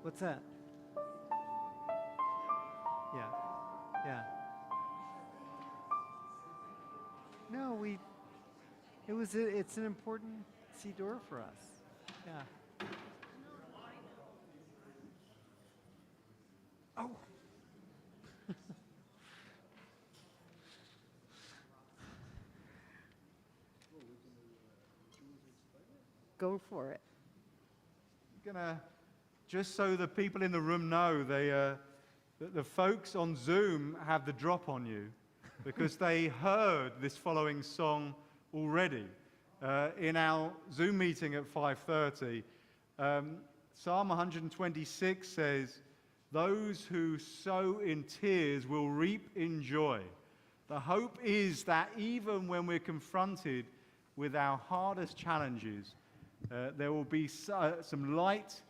What's that? Yeah. Yeah. No, it's an important siddur for us. Yeah. Oh. Go for it. Gonna, just so the people in the room know, the folks on Zoom have the drop on you because they heard this following song already in our Zoom meeting at 5:30. Psalm 126 says, "Those who sow in tears will reap in joy." The hope is that even when we're confronted with our hardest challenges, there will be some light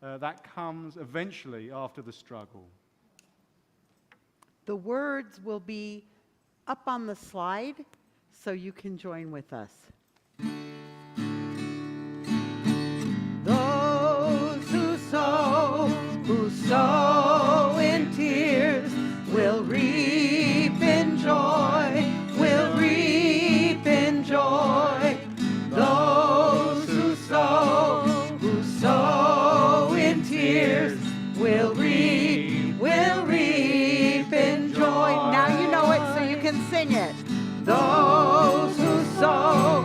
that comes eventually after the struggle. The words will be up on the slide so you can join with us. Those who sow in tears will reap in joy, will reap in joy. Those who sow in tears will reap in joy. Now you know it, so you can sing it. Those who sow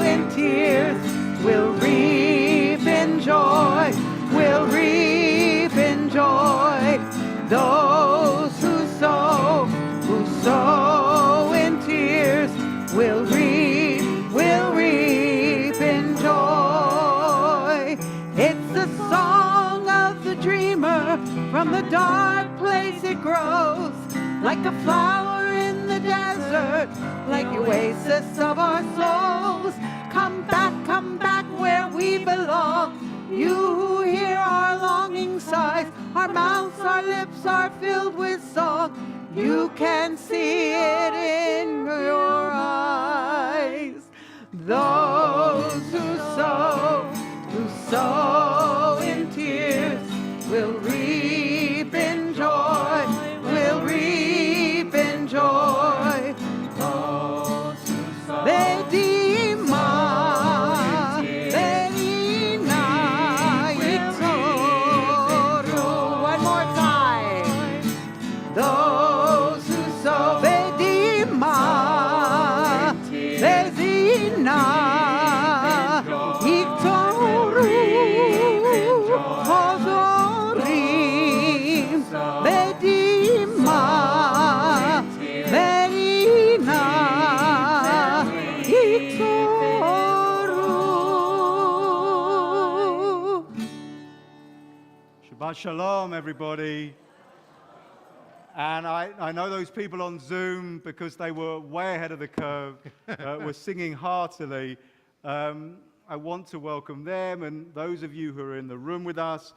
in tears will reap in joy, will reap in joy. Those who sow in tears will reap in joy. It's the song of the dreamer, from the dark place it grows, like a flower in the desert, like the oasis of our souls. Come back where we belong. You who hear our longing sighs, our mouths, our lips are filled with song. You can see it in your eyes. Those who sow in tears will reap in joy, will reap in joy. Those who sow one more time. Those who sow Shabbat Shalom, everybody. And I know those people on Zoom, because they were way ahead of the curve, were singing heartily. I want to welcome them and those of you who are in the room with us.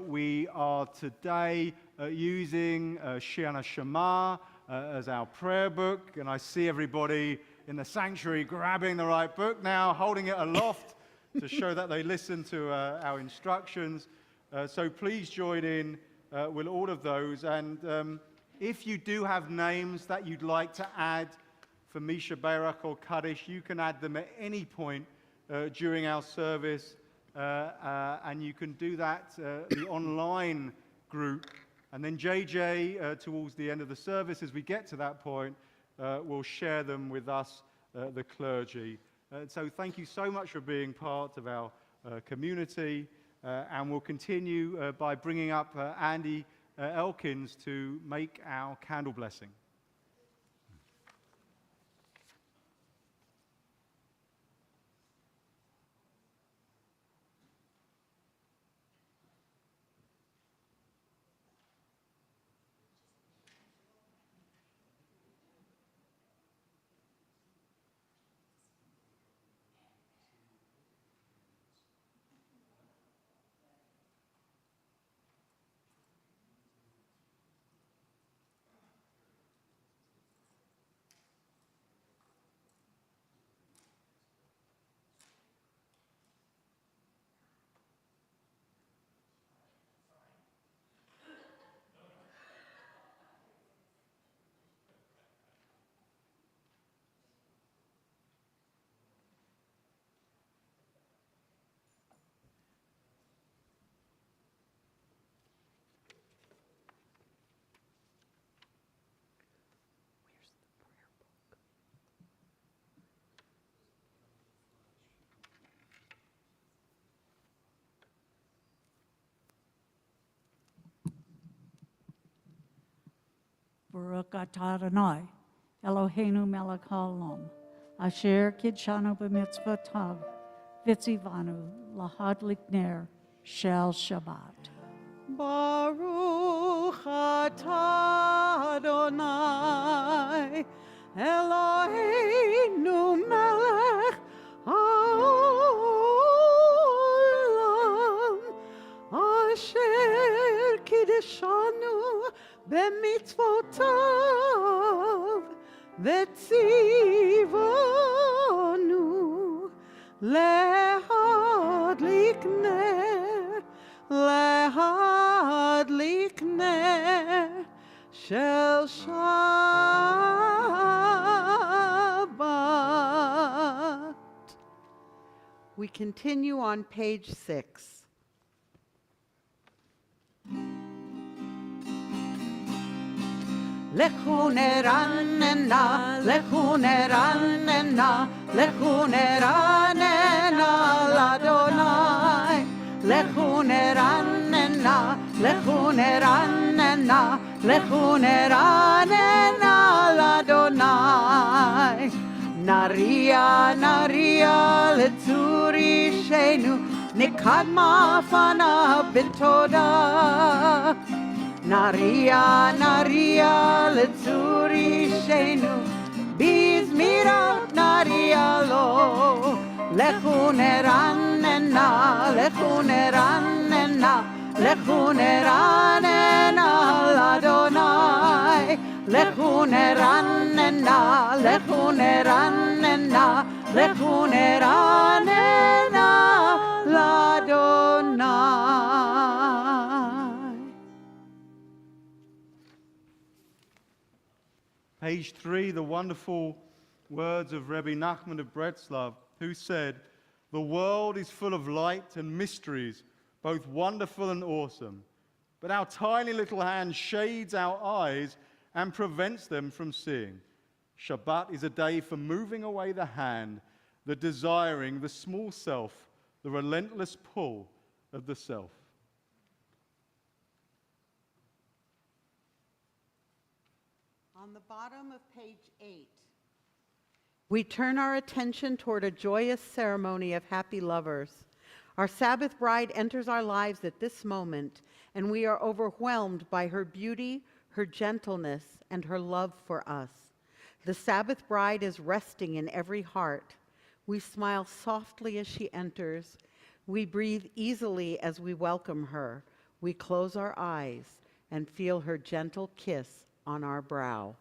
We are today using Shiana Shema as our prayer book, and I see everybody in the sanctuary grabbing the right book now, holding it aloft to show that they listen to our instructions. So please join in with all of those. And if you do have names that you'd like to add for Misha Berach or Kaddish, you can add them at any point during our service. And you can do that the online group. And then JJ, towards the end of the service, as we get to that point, will share them with us, the clergy. So thank you so much for being part of our community. And we'll continue by bringing up Andy Elkins to make our candle blessing. Baruch atah Adonai, Eloheinu melech haolam, asher kidshanu b'mitzvotav, v'tzivanu lahadlik ner shel Shabbat. Baruch atah Adonai, Eloheinu melech haolam, asher kidshanu b'mitzvotav, v'tzivanu lehadlik ner shel Shabbat. We continue on page 6. Lechu neranena, lechu neranena, lechu neranena l'Adonai. Lechu neranena, lechu neranena, lechu neranena l'Adonai. Naria, naria letzuri shenu, nikadma fana b'toda. Naria, naria letzuri shenu, bizmirot naria lo. Lechu neranena, lechu neranena, lechu neranena l'Adonai. Lechu neranena, lechu neranena, lechu neranena l'Adonai. Page 3, the wonderful words of Rebbe Nachman of Breslov, who said, "The world is full of light and mysteries, both wonderful and awesome. But our tiny little hand shades our eyes and prevents them from seeing. Shabbat is a day for moving away the hand, the desiring, the small self, the relentless pull of the self." On the bottom of page 8, we turn our attention toward a joyous ceremony of happy lovers. Our Sabbath bride enters our lives at this moment, and we are overwhelmed by her beauty, her gentleness, and her love for us. The Sabbath bride is resting in every heart. We smile softly as she enters. We breathe easily as we welcome her. We close our eyes and feel her gentle kiss on our brow.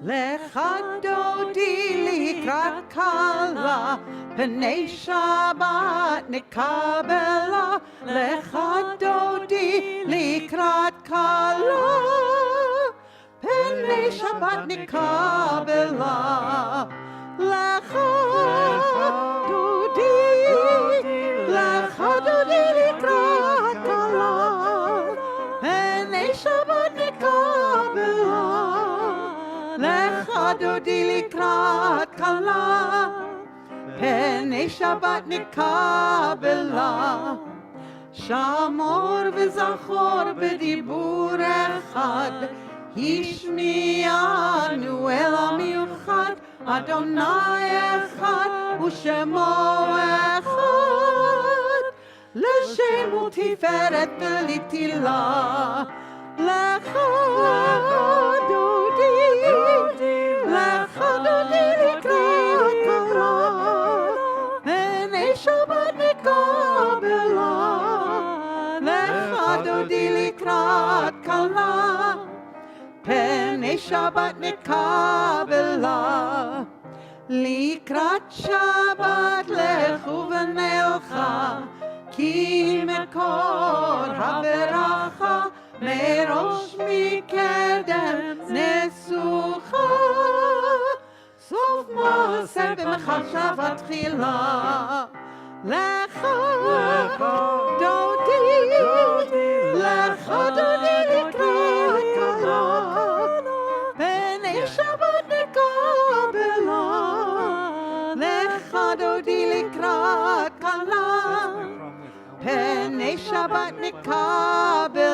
Lecha dodi likrat kala, pnei Shabbat nikabela. Lecha dodi likrat kala, pnei Shabbat nikabela. Lecha dodi likrat kala, pnei Shabbat nikabela. Lecha dodi likrat kala, pnei Shabbat nikabela. Shamor v'zachor b'dibur echad, Hishmianu el hamiuchad, Adonai echad u'shemo echad, l'shem u'tiferet v'litila. Lecha dodi likrat kala, pnei Shabbat nikabela. Lecha dodi likrat kala, pnei Shabbat nikabela. Likrat Shabbat lechu v'nelcha, ki mekor haberacha, merosh mikerdem nesucha. Sof maaseh b'machashavat tchila. Lecha dodi likrat kala, pnei Shabbat nikabela. Lecha dodi likrat kala, pnei Shabbat nikabela.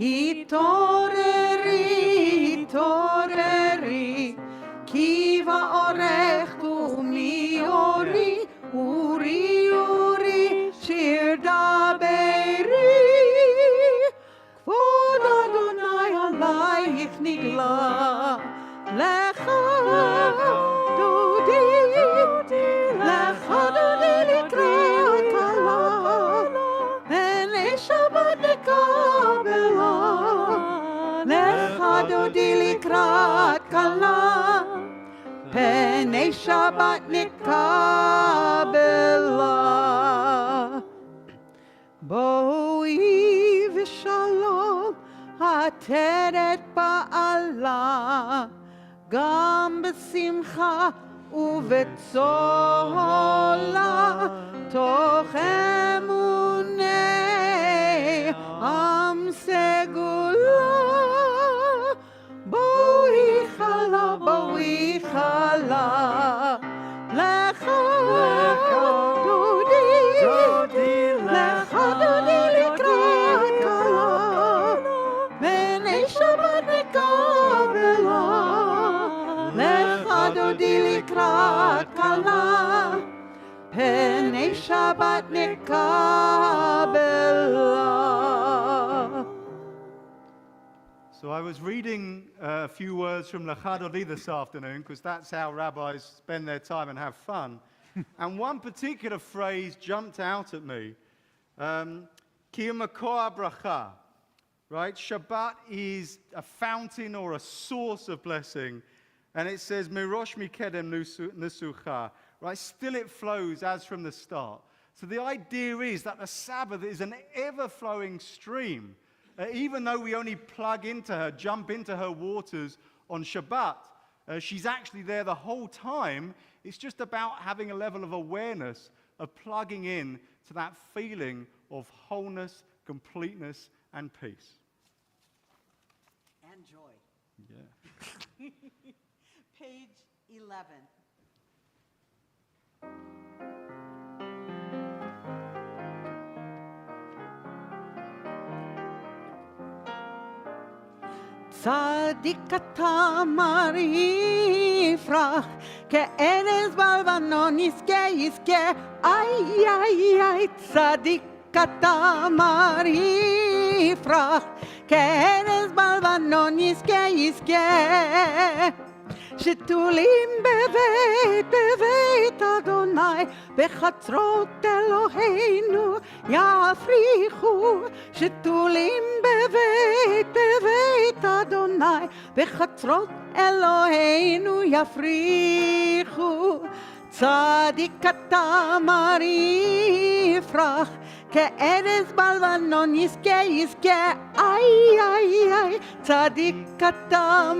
התעוררי, התעוררי, כי באורך ומי אורי, אורי, אורי, שיר דברי. כבוד אדוני עלייך נגלה, לך דודי, לך דודי לקראת כלה, פני שבת נקבלה, לך דודי לקראת כלה, פני שבת נקבלה. בואי ושלום עטרת בעלה, גם בשמחה ובצהלה, תוך אמוני עם סגולה. בואי חלה, בואי חלה, לך דודי, לך דודי לקראת כלה, פני שבת נקבלה, לך דודי לקראת כלה, פני שבת נקבלה. So I was reading a few words from Lecha Dodi this afternoon, because that's how rabbis spend their time and have fun. And one particular phrase jumped out at me. Ki makor bracha. Right? Shabbat is a fountain or a source of blessing. And it says, Mirosh mikedem nusucha. Right? Still it flows as from the start. So the idea is that the Sabbath is an ever-flowing stream. Even though we only plug into her, jump into her waters on Shabbat, she's actually there the whole time. It's just about having a level of awareness, of plugging in to that feeling of wholeness, completeness, and peace. And joy. Yeah. Page 11. צדיק אתה יפרח, כארז בלבנון יזכה יזכה, איי איי איי, צדיק אתה יפרח, כארז בלבנון יזכה יזכה. שתולים בבית אדוני, בחצרות אלוהינו יפריחו. שתולים בבית אדוני, בחצרות אלוהינו יפריחו. צדיק אתה יפרח, כארז בלבנון יזכה יזכה, איי איי איי, צדיק אתה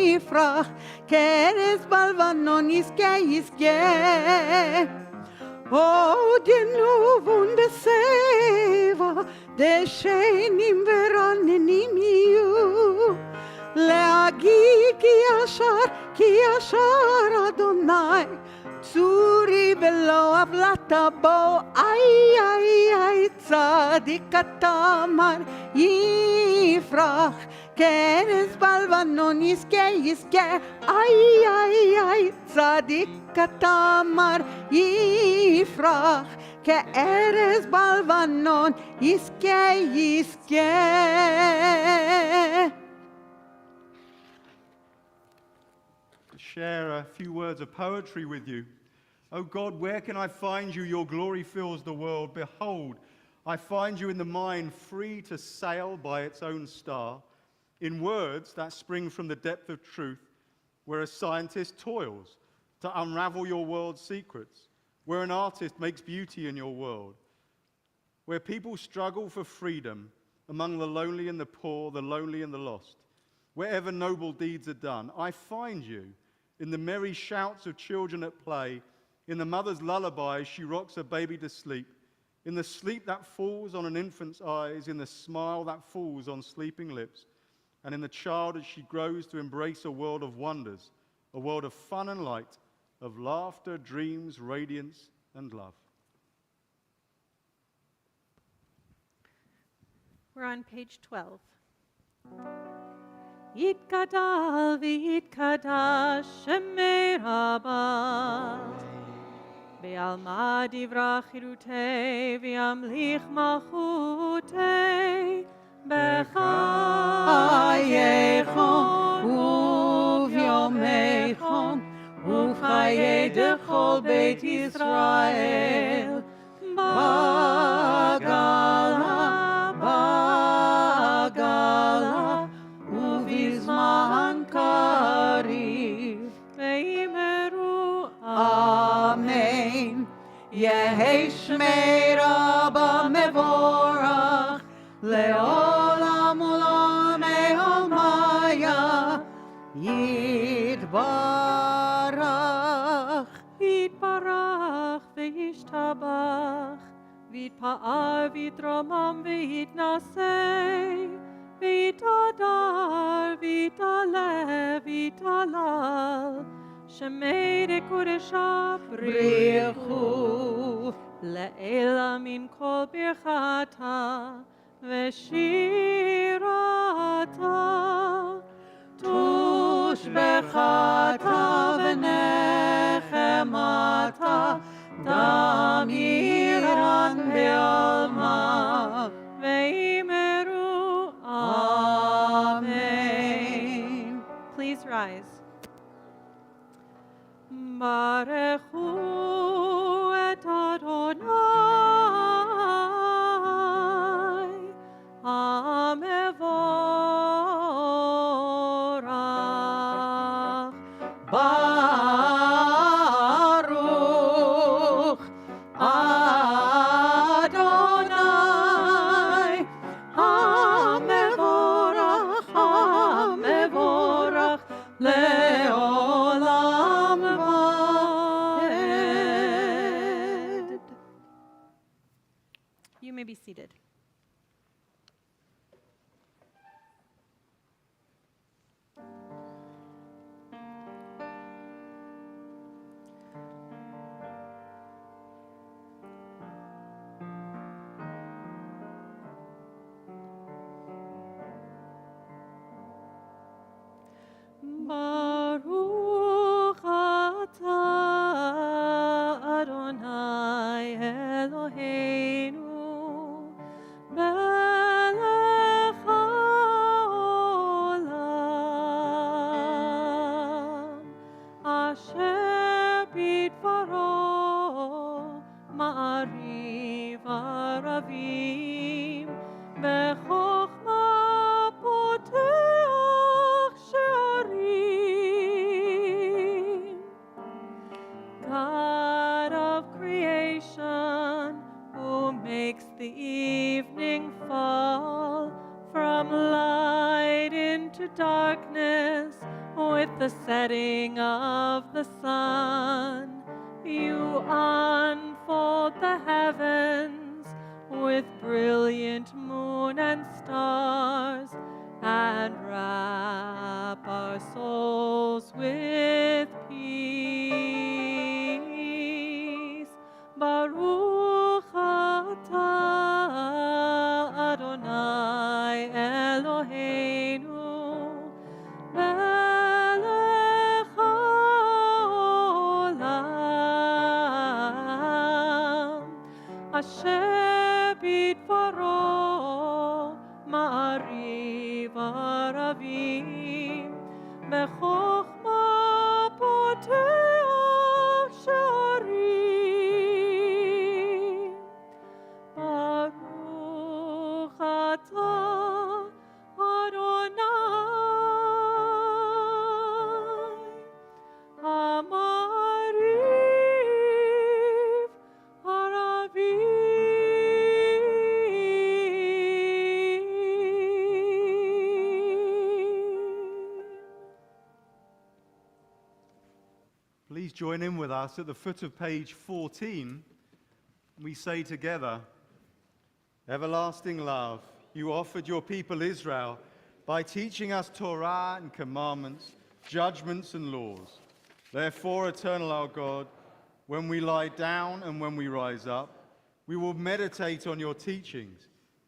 יפרח, כארז בלבנון יזכה יזכה. Oh, die Nuven beseva, de shenim veranenim yu. להגיד כי ישר אדוני, צורי ולא עוולת בו, איי איי איי, צדיק אתה יפרח, כארז בלבנון יזכה יזכה, איי איי איי, צדיק אתה יפרח, כארז בלבנון יזכה יזכה. Share a few words of poetry with you. Oh God, where can I find you? Your glory fills the world. Behold, I find you in the mind, free to sail by its own star, in words that spring from the depth of truth, where a scientist toils to unravel your world's secrets, where an artist makes beauty in your world, where people struggle for freedom among the lonely and the poor, the lonely and the lost. Wherever noble deeds are done, I find you in the merry shouts of children at play, in the mother's lullaby as she rocks her baby to sleep, in the sleep that falls on an infant's eyes, in the smile that falls on sleeping lips, and in the child as she grows to embrace a world of wonders, a world of fun and light, of laughter, dreams, radiance, and love. We're on page 12. יתגדל ויתקדש שמי רבה בעלמא דברה חירותי וימליך מלכותי בחייכם וביומכם ובחיי דכל בית ישראל בגלה בגלה ובזמן קריב ואמרו אמן יהי שמי רבה מבורך לעולם ולעולמי עולמיה יתברך יתברך וישתבח ויתפאר ויתרומם ויתנשא ויתהדר ויתעלה ויתהלל שמי דקודשה בריחו לעילה מן כל ברכתה ושירתה תושבחתה ונחמתה תמירן בעלמה ואמרו Amen. Please rise. ברכו את אדוני המבורך ברוך אדוני המבורך המבורך לעולם ועד. You may be seated. Baruch atah Adonai Eloheinu melech haolam asher bidvaro ma'ariv aravim bechokma poteach she'arim. God of creation, who makes the evening fall from light into darkness with the setting of the sun, you unfold the heavens with brilliant moon and stars and wrap our souls with peace. Baruch atah Adonai Eloheinu melech haolam asher bidvaro ma'ariv aravim bechokma poteach she'arim. Baruch atah Adonai Amariv Aravim. Please join in with us at the foot of page 14. We say together, Everlasting love, you offered your people Israel by teaching us Torah and commandments, judgments and laws. Therefore, eternal our God, when we lie down and when we rise up, we will meditate on your teachings.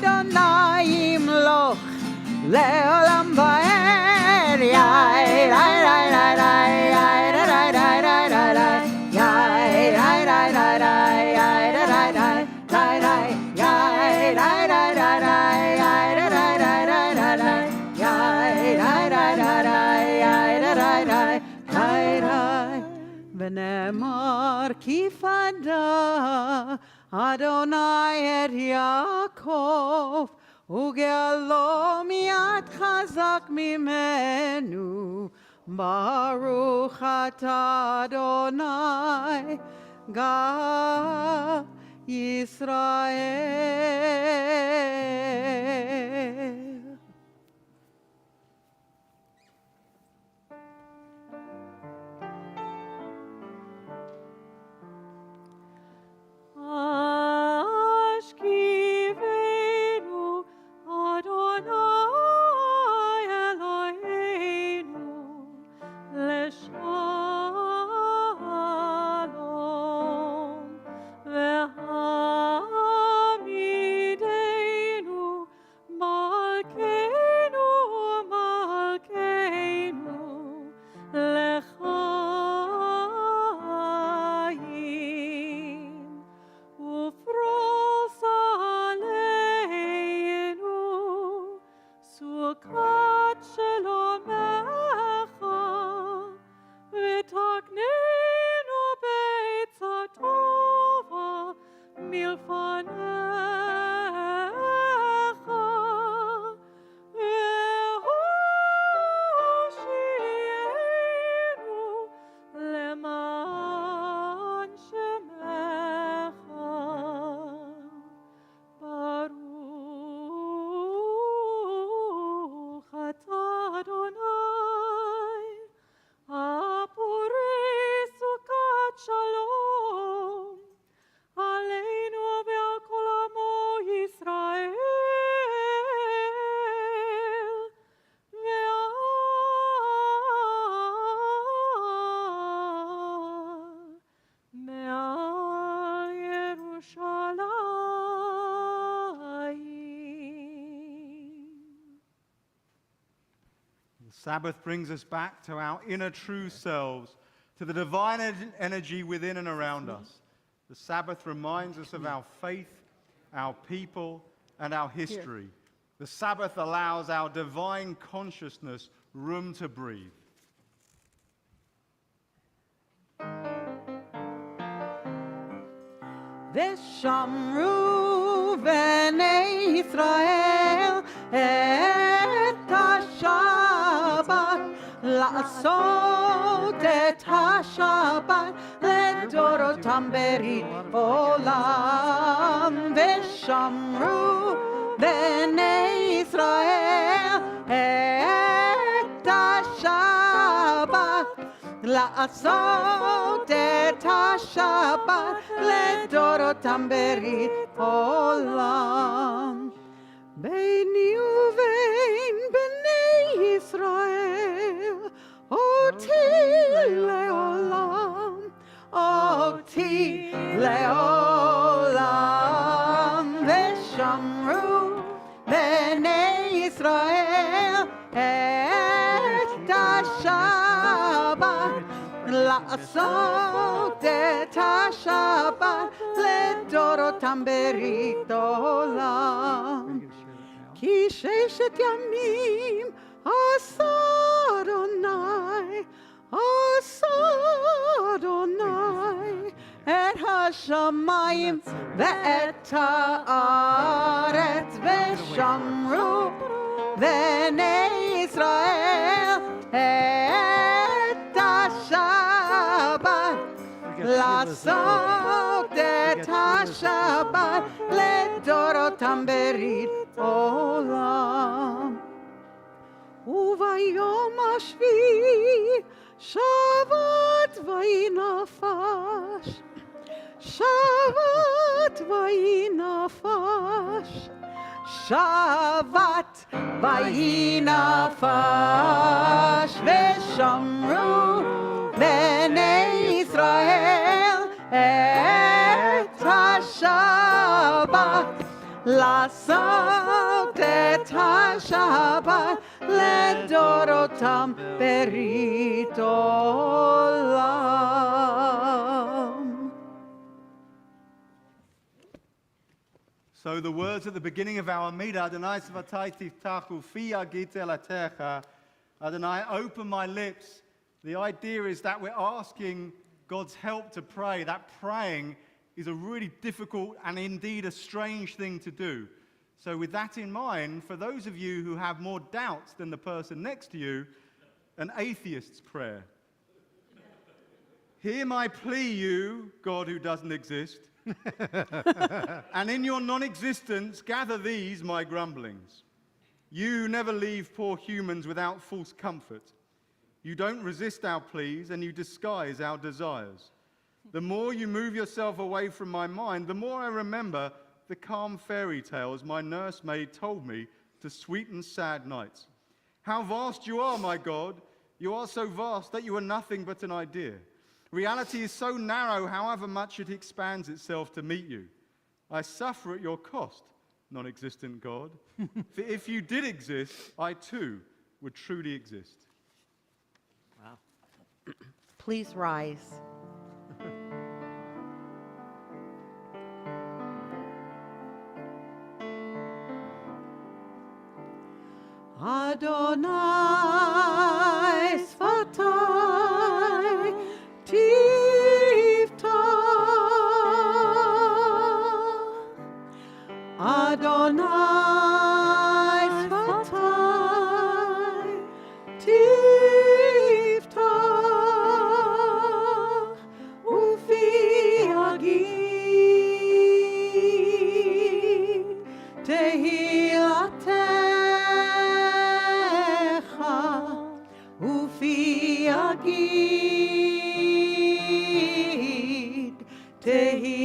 Adonai yimloch le'olam va'ed. Yai, rai, rai, rai, rai, yai, rai, rai, rai, rai, rai, rai. Yai, rai, rai, rai, rai, yai, rai, rai, rai, rai, rai. Yai, rai, rai, rai, rai, yai, rai, rai, rai, rai, rai, rai. Yai, rai, rai, rai, rai, yai, rai, rai, rai, rai, rai. ונאמר כי פדה אדוני את יעקב וגאלו מיד חזק ממנו. ברוך אתה אדוני גא ישראל. Ashkivenu Adonai Eloheinu leshalom ve'hamidenu malkeinu malkeinu lechayim. Ufros aleinu sukat shalomecha v'taknenu beitza tova milfanecha v'hoshienu leman shemecha. Baruch atah Adonai הפורש סוכת שלום עלינו ועל כל עמו ישראל מעל ירושלים. The Sabbath brings us back to our inner true selves, to the divine energy within and around us. The Sabbath reminds us of our faith, our people, and our history. The Sabbath allows our divine consciousness room to breathe. ושמרו בני ישראל את השבת, לעשות את השבת לדורותם ברית עולם. ושמרו בני ישראל את השבת, לעשות את השבת לדורותם ברית עולם. ביני ובין בני ישראל אותי לעולם, אותי לעולם. ושמרו בני ישראל את השבת, לעשות את השבת לדורותם ברית עולם. כי 6 ימים עשה אדוני, עשה אדוני את השמיים ואת הארץ. ושמרו בני ישראל את השבת, לעשות את השבת לדורותם ברית עולם. וביום השביעי שבת ויהי נפש, שבת ויהי נפש, שבת ויהי נפש. ושמרו בני ישראל את השבת, לעשות את השבת לדורותם ברית עולם. So the words at the beginning of our Amidah, Adonai Svatai Tiftachu Fi Yagit Elatecha, Adonai, open my lips. The idea is that we're asking God's help to pray. That praying is a really difficult and indeed a strange thing to do. So with that in mind, for those of you who have more doubts than the person next to you, an atheist's prayer. Hear my plea, you, God who doesn't exist, and in your non-existence gather these, my grumblings. You never leave poor humans without false comfort. You don't resist our pleas, and you disguise our desires. The more you move yourself away from my mind, the more I remember the calm fairy tales my nursemaid told me to sweeten sad nights. How vast you are, my God! You are so vast that you are nothing but an idea. Reality is so narrow, however much it expands itself to meet you. I suffer at your cost, non-existent God. For if you did exist, I too would truly exist. Wow. Please rise. Adonai Sfatai Tiftach Adonai Sfatai Tiftach Ufi Yagid Tehilatecha Ufi Yagid Tehilatecha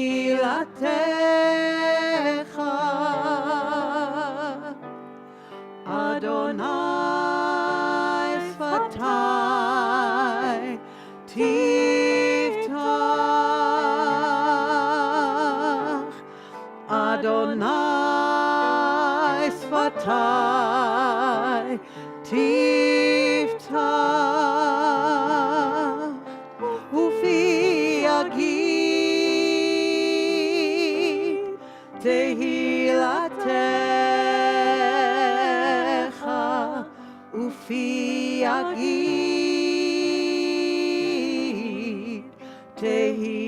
Adonai Sfatai Tiftach Adonai Sfatai Tiftach Ufi Yagid Tehilatecha Ufi Yagid Tehilatecha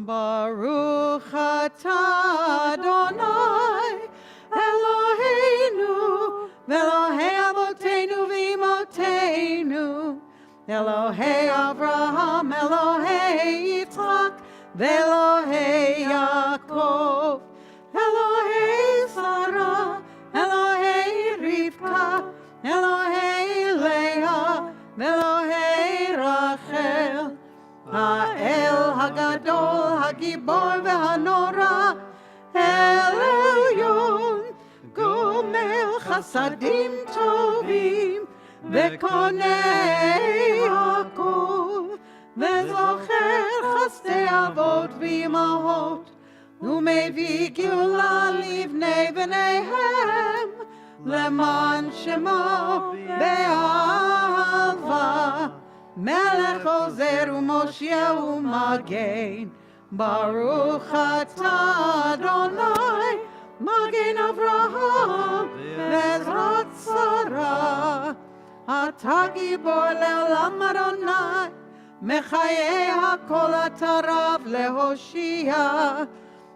Baruch atah Adonai Eloheinu Velohei Avoteinu v'Imotenu Elohei Avraham Elohei Yitzchak Velohei Yaakov Elohei Sarah Elohei Rivka Elohei Leah Velohei Rachel האל הגדול, הגיבור והנורא, עליון, גומל חסדים טובים, וקונה הכל, וזוכר חסדי אבות ואמהות, ומביא גאולה לבני בניהם, למען שמו באהבה. מלך עוזר ומושיע ומגן, ברוך אתה אדוני, מגן אברהם ועזרת שרה. אתה גיבור לעולם אדוני, מחיי הכל אתה רב להושיע.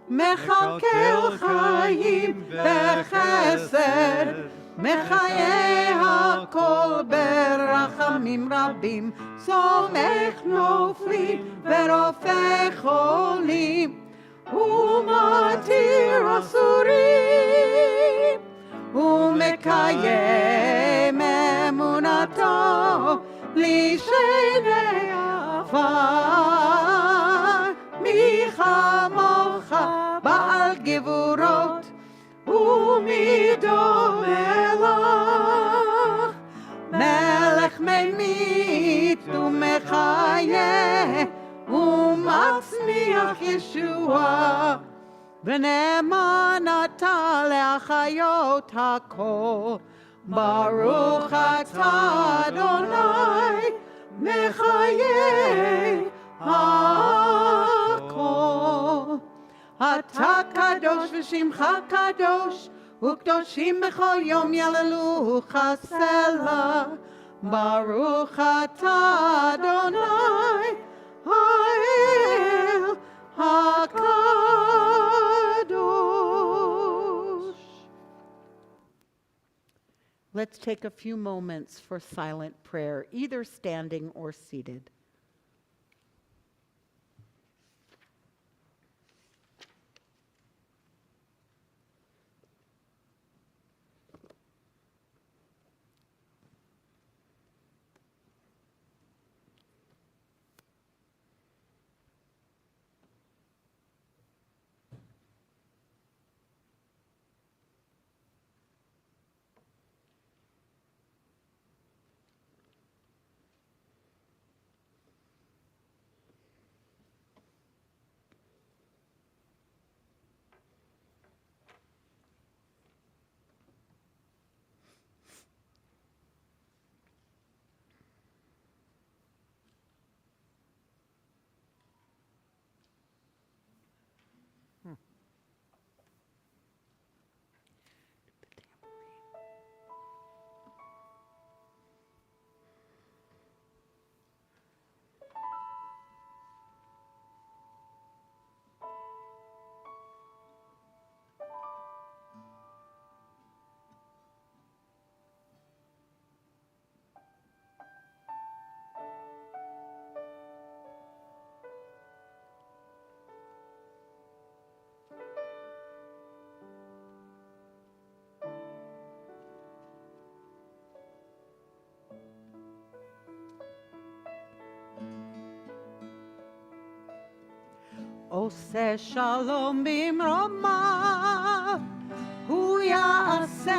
מכלכל חיים בחסד, מחיי הכל ברחמים רבים, סומך נופלים ורופא חולים, ומתיר אסורים, ומקיים אמונתו לשני עפר. מי כמוך בעל גבורות ומי דומה לך, מלך ממית ומחיה, ישועה, ונאמנת להחיות הכל. ברוך אתה אדוני מחיי הכל. אתה קדוש ושמך קדוש, וקדושים בכל יום יעללוך סלע. ברוך אתה אדוני האל הקדוש. Let's take a few moments for silent prayer, either standing or seated. עושה שלום במרומיו, הוא יעשה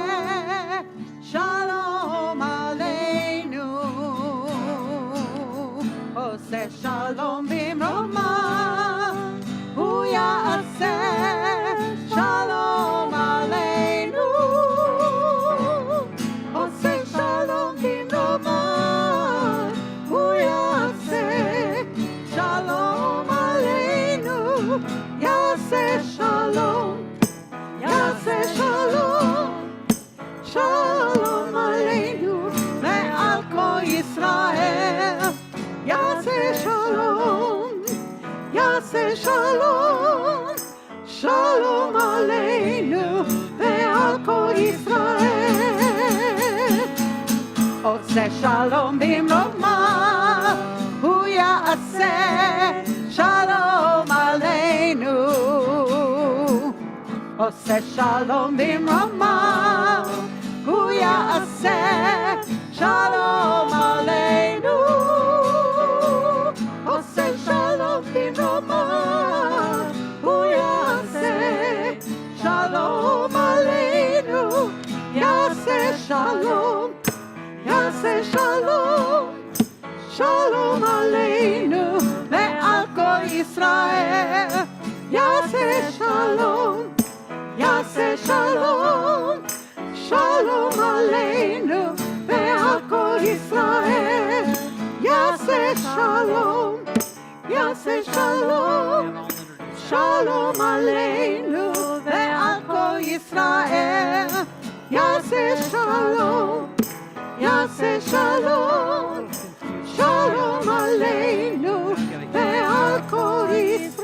שלום עלינו. עושה שלום במרומיו, הוא יעשה שלום עלינו. עושה שלום במרומיו, הוא יעשה שלום עלינו. יעשה שלום, יעשה שלום, שלום עלינו ועל כל ישראל. יעשה שלום, יעשה שלום, שלום עלינו ועל כל ישראל. עושה שלום במרומיו, הוא יעשה שלום עלינו. עושה שלום במרומיו, הוא יעשה שלום עלינו. עושה שלום במרומיו, הוא יעשה שלום עלינו. יעשה שלום, יעשה שלום, שלום עלינו ועל כל ישראל. יעשה שלום, יעשה שלום, שלום עלינו ועל כל ישראל. יעשה שלום, יעשה שלום, שלום עלינו ועל כל ישראל. יעשה שלום, יעשה שלום, שלום עלינו ועל כל ישראל.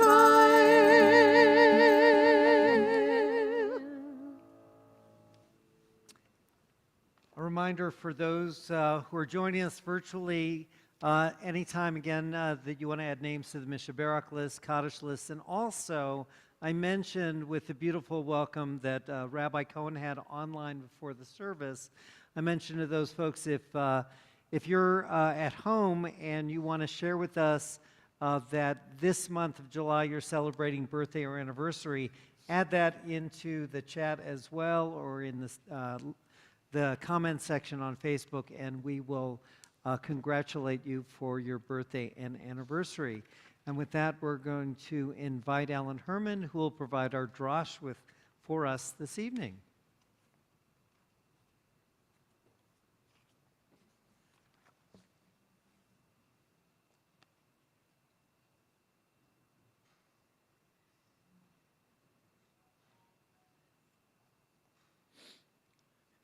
A reminder for those who are joining us virtually, anytime again that you want to add names to the Mishaberak list, Kaddish list, and also I mentioned with the beautiful welcome that Rabbi Cohen had online before the service, I mentioned to those folks if you're at home and you want to share with us that this month of July you're celebrating birthday or anniversary, add that into the chat as well or in the comment section on Facebook, and we will congratulate you for your birthday and anniversary. And with that, we're going to invite Alan Herman, who will provide our drosh for us this evening.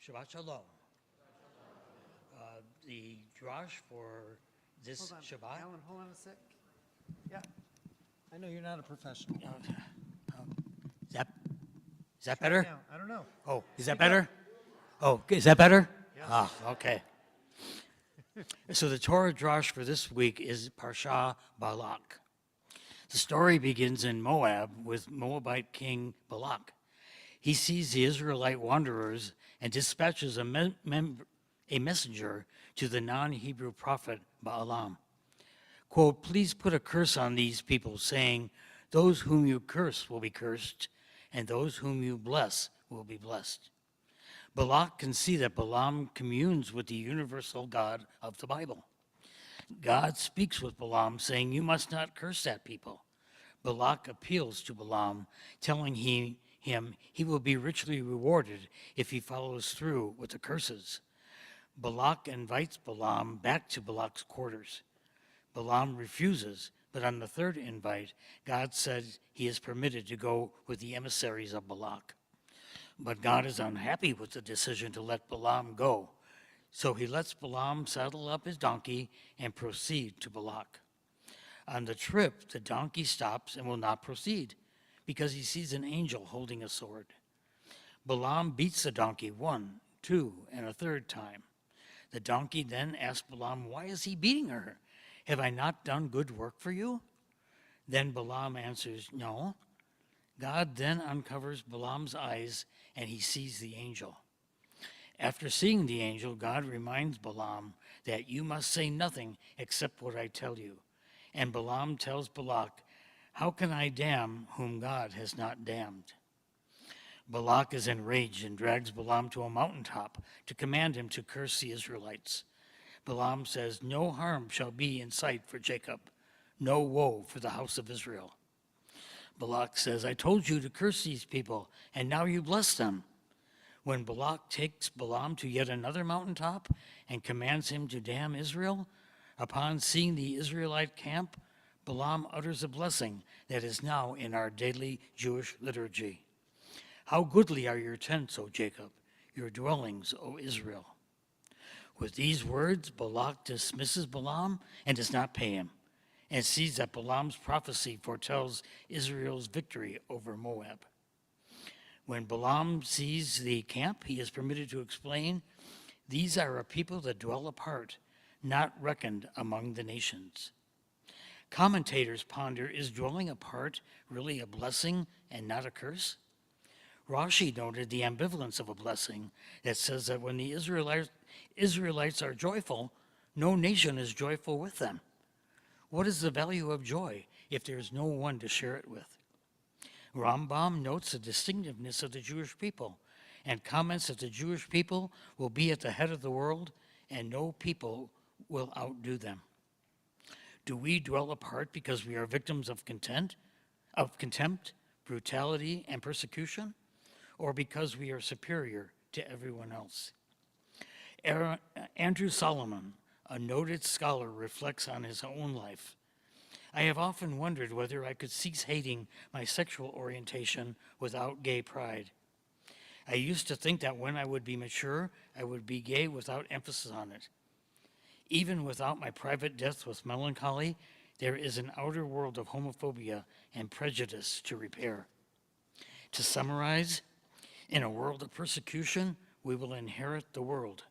Shabbat Shalom. The drosh for this Hold on, Shabbat. Alan, hold on a sec. Yeah, I know you're not a professional. Is that better? Now, I don't know. Oh, is that better? Oh, is that better? Yes. Ah, okay. So the Torah drosh for this week is Parsha Balak. The story begins in Moab with Moabite king Balak. He sees the Israelite wanderers and dispatches a messenger to the non-Hebrew prophet Balaam. Quote, "Please put a curse on these people, saying, those whom you curse will be cursed, and those whom you bless will be blessed." Balak can see that Balaam communes with the universal God of the Bible. God speaks with Balaam, saying, "You must not curse that people." Balak appeals to Balaam, telling him he will be richly rewarded if he follows through with the curses. Balak invites Balaam back to Balak's quarters. Balaam refuses, but on the third invite, God said he is permitted to go with the emissaries of Balak. But God is unhappy with the decision to let Balaam go, so he lets Balaam saddle up his donkey and proceed to Balak. On the trip, the donkey stops and will not proceed because he sees an angel holding a sword. Balaam beats the donkey 1, 2, and a third time. The donkey then asks Balaam, "Why is he beating her? Have I not done good work for you?" Then Balaam answers, "No." God then uncovers Balaam's eyes and he sees the angel. After seeing the angel, God reminds Balaam that you must say nothing except what I tell you. And Balaam tells Balak, "How can I damn whom God has not damned?" Balak is enraged and drags Balaam to a mountaintop to command him to curse the Israelites. Balaam says, "No harm shall be in sight for Jacob, no woe for the house of Israel." Balak says, "I told you to curse these people, and now you bless them." When Balak takes Balaam to yet another mountaintop and commands him to damn Israel, upon seeing the Israelite camp, Balaam utters a blessing that is now in our daily Jewish liturgy. "How goodly are your tents, O Jacob, your dwellings, O Israel." With these words, Balak dismisses Balaam and does not pay him, and sees that Balaam's prophecy foretells Israel's victory over Moab. When Balaam sees the camp, he is permitted to explain, "These are a people that dwell apart, not reckoned among the nations." Commentators ponder, is dwelling apart really a blessing and not a curse? Rashi noted the ambivalence of a blessing that says that when the Israelites are joyful, no nation is joyful with them. What is the value of joy if there is no one to share it with? Rambam notes the distinctiveness of the Jewish people and comments that the Jewish people will be at the head of the world and no people will outdo them. Do we dwell apart because we are victims of contempt, brutality, and persecution, or because we are superior to everyone else? Andrew Solomon, a noted scholar, reflects on his own life. "I have often wondered whether I could cease hating my sexual orientation without gay pride. I used to think that when I would be mature, I would be gay without emphasis on it. Even without my private death with melancholy, there is an outer world of homophobia and prejudice to repair." To summarize, in a world of persecution, we will inherit the world.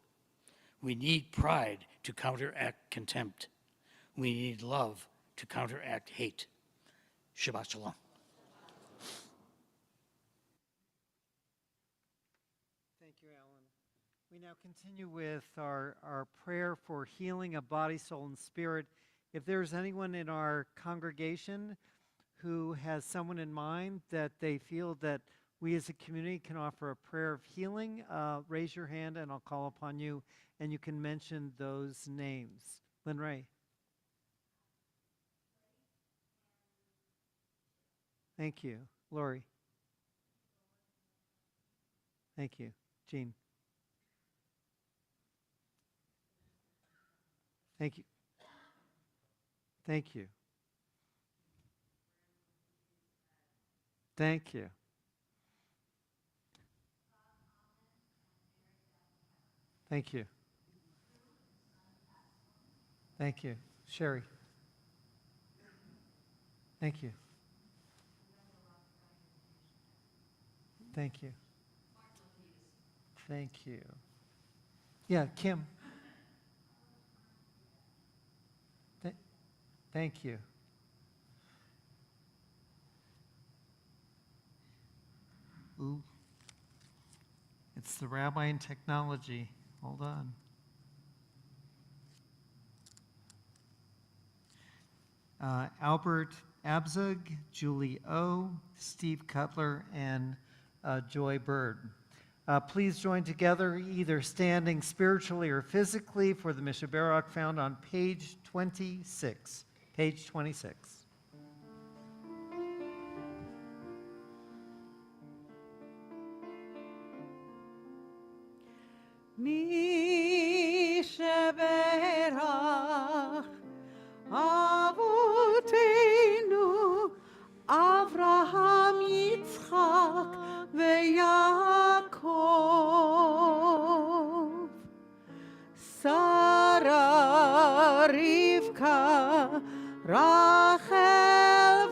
We need pride to counteract contempt. We need love to counteract hate. Shabbat Shalom. Thank you, Alan. We now continue with our prayer for healing of body, soul, and spirit. If there's anyone in our congregation who has someone in mind that they feel that we as a community can offer a prayer of healing, raise your hand and I'll call upon you, and you can mention those names. Lynn Ray. Thank you. Lori. Thank you. Jean. Thank you. Thank you. Thank you. Thank you. Thank you. Sherry. Thank you. Thank you. Thank you. Yeah, Kim. Thank you. Ooh. It's the rabbi in technology. Hold on. Albert Abzug, Julie O, Steve Cutler, and Joy Bird. Please join together, either standing spiritually or physically, for the Mishaberach found on page 26. Page 26. Mishaberach Avotenu Avraham Yitzchak veYaakov Sarah Rivka Rachel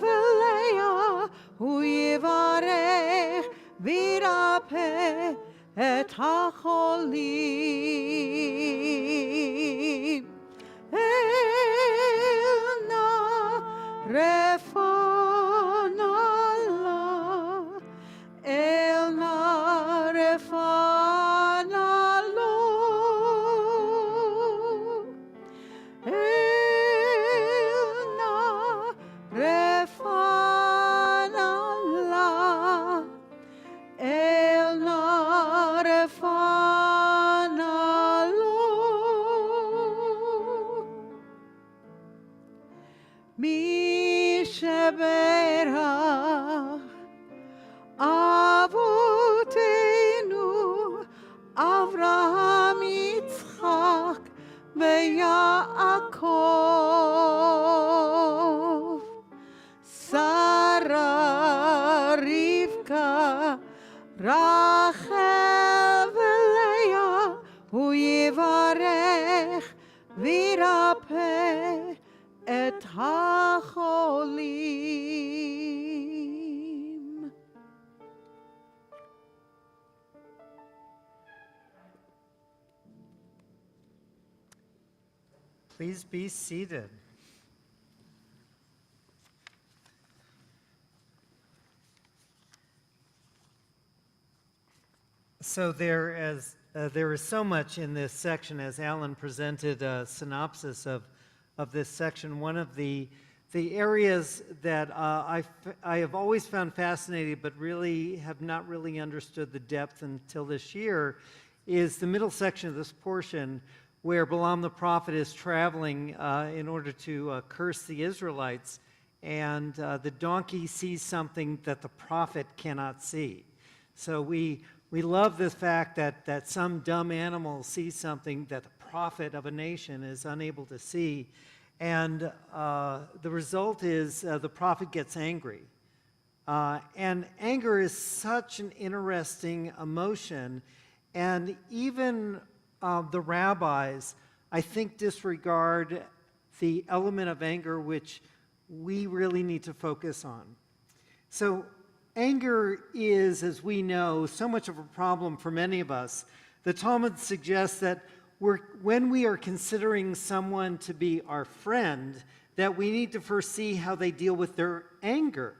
vLeah Hu yivarech v'yirapeh et hacholim Elna refanala Elna refanalo Elna refanala Elna refanalo Mishaberach Avotenu Avraham Yitzchak veYaakov Sarah Rivka Rachel vLeah Hu yivarech v'yirapeh et hacholim. Please be seated. So there is so much in this section, as Alan presented a synopsis of this section. One of the areas that I have always found fascinating, but really have not really understood the depth until this year, is the middle section of this portion, where Balaam the prophet is traveling in order to curse the Israelites, and the donkey sees something that the prophet cannot see. So we love the fact that some dumb animal sees something that the prophet of a nation is unable to see, and the result is the prophet gets angry. And anger is such an interesting emotion, and even the rabbis, I think, disregard the element of anger which we really need to focus on. So anger is, as we know, so much of a problem for many of us. The Talmud suggests that when we are considering someone to be our friend, that we need to first see how they deal with their anger.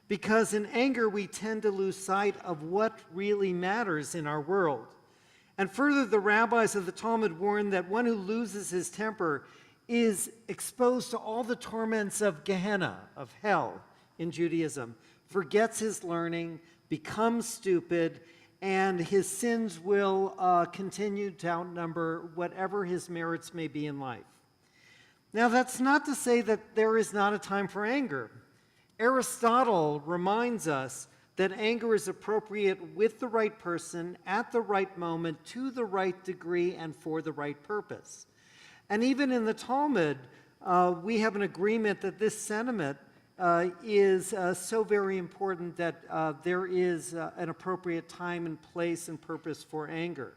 Because in anger, we tend to lose sight of what really matters in our world. And further, the rabbis of the Talmud warn that one who loses his temper is exposed to all the torments of Gehenna, of hell in Judaism, forgets his learning, becomes stupid, and his sins will continue to outnumber whatever his merits may be in life. Now, that's not to say that there is not a time for anger. Aristotle reminds us that anger is appropriate with the right person, at the right moment, to the right degree, and for the right purpose. And even in the Talmud, we have an agreement that this sentiment is so very important that there is an appropriate time and place and purpose for anger.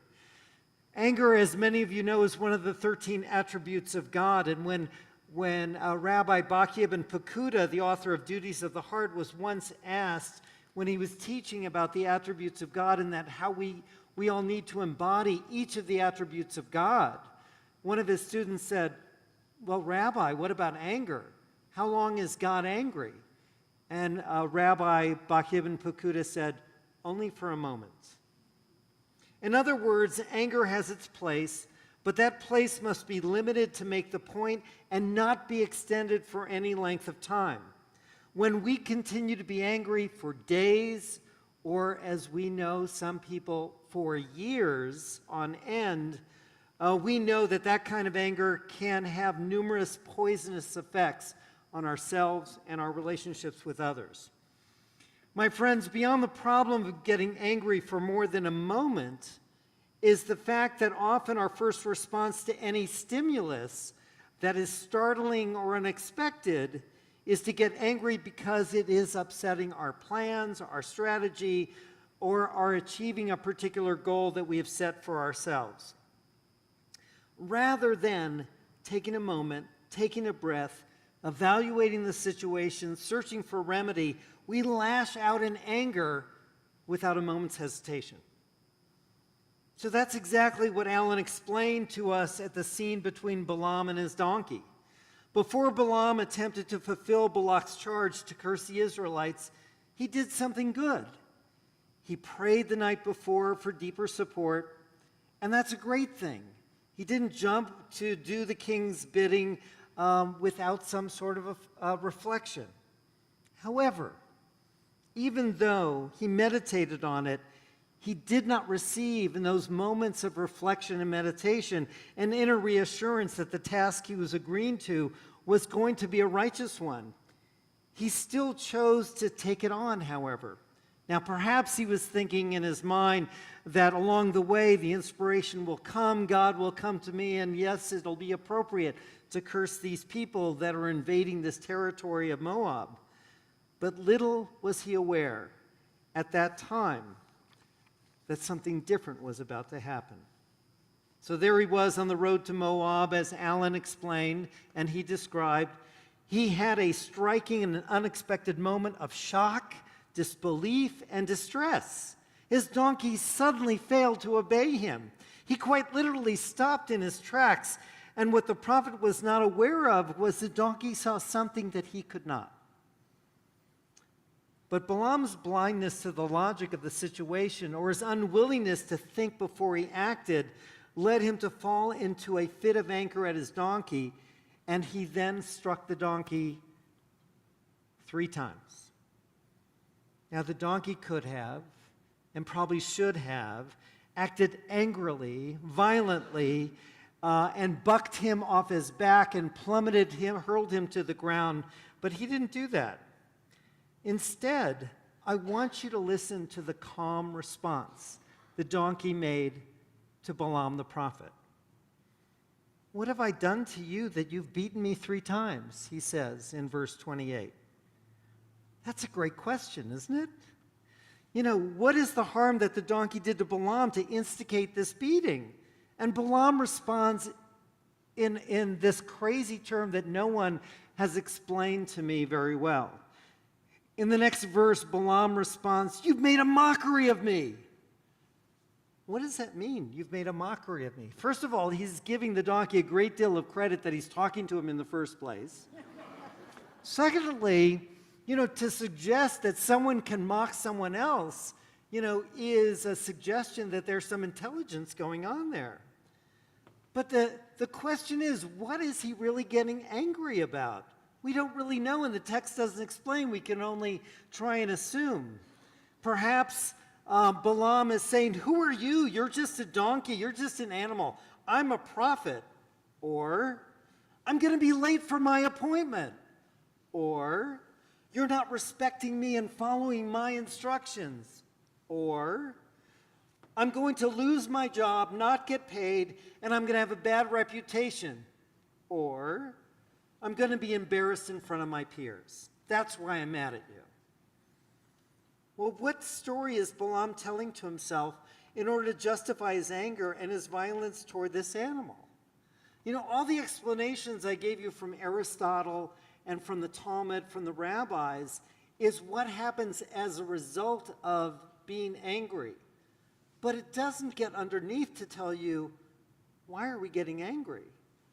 Anger, as many of you know, is one of the 13 attributes of God. And when Rabbi Baki ibn Pakuda, the author of Duties of the Heart, was once asked when he was teaching about the attributes of God and that how we all need to embody each of the attributes of God, one of his students said, "Well, Rabbi, what about anger? How long is God angry?" And Rabbi Baki ibn Pakuda said, "Only for a moment." In other words, anger has its place, but that place must be limited to make the point and not be extended for any length of time. When we continue to be angry for days, or as we know, some people for years on end, we know that that kind of anger can have numerous poisonous effects on ourselves and our relationships with others. My friends, beyond the problem of getting angry for more than a moment is the fact that often our first response to any stimulus that is startling or unexpected is to get angry because it is upsetting our plans, our strategy, or our achieving a particular goal that we have set for ourselves. Rather than taking a moment, taking a breath, evaluating the situation, searching for remedy, we lash out in anger without a moment's hesitation. So that's exactly what Alan explained to us at the scene between Balaam and his donkey. Before Balaam attempted to fulfill Balak's charge to curse the Israelites, he did something good. He prayed the night before for deeper support, and that's a great thing. He didn't jump to do the king's bidding without some sort of a reflection. However, even though he meditated on it, he did not receive in those moments of reflection and meditation an inner reassurance that the task he was agreeing to was going to be a righteous one. He still chose to take it on, however. Now, perhaps he was thinking in his mind that along the way the inspiration will come, God will come to me, and yes, it'll be appropriate to curse these people that are invading this territory of Moab. But little was he aware at that time that something different was about to happen. So there he was on the road to Moab, as Alan explained, and he described. He had a striking and unexpected moment of shock, disbelief, and distress. His donkey suddenly failed to obey him. He quite literally stopped in his tracks, and what the prophet was not aware of was the donkey saw something that he could not. But Balaam's blindness to the logic of the situation, or his unwillingness to think before he acted, led him to fall into a fit of anger at his donkey, and he then struck the donkey 3 times. Now, the donkey could have, and probably should have, acted angrily, violently, and bucked him off his back and plummeted him, hurled him to the ground, but he didn't do that. Instead, I want you to listen to the calm response the donkey made to Balaam the prophet. "What have I done to you that you've beaten me 3 times?" he says in verse 28. That's a great question, isn't it? You know, what is the harm that the donkey did to Balaam to instigate this beating? And Balaam responds in this crazy term that no one has explained to me very well. In the next verse, Balaam responds, "You've made a mockery of me." What does that mean, you've made a mockery of me? First of all, he's giving the donkey a great deal of credit that he's talking to him in the first place. Secondly, to suggest that someone can mock someone else, is a suggestion that there's some intelligence going on there. But the question is, what is he really getting angry about? We don't really know, and the text doesn't explain. We can only try and assume. Perhaps Balaam is saying, "Who are you? You're just a donkey. You're just an animal. I'm a prophet." Or, "I'm going to be late for my appointment." Or, You're not respecting me and following my instructions. Or, I'm going to lose my job, not get paid, and I'm going to have a bad reputation. Or, I'm going to be embarrassed in front of my peers. That's why I'm mad at you. Well, what story is Balaam telling to himself in order to justify his anger and his violence toward this animal? You know, all the explanations I gave you from Aristotle and from the Talmud, from the rabbis, is what happens as a result of being angry. But it doesn't get underneath to tell you, why are we getting angry?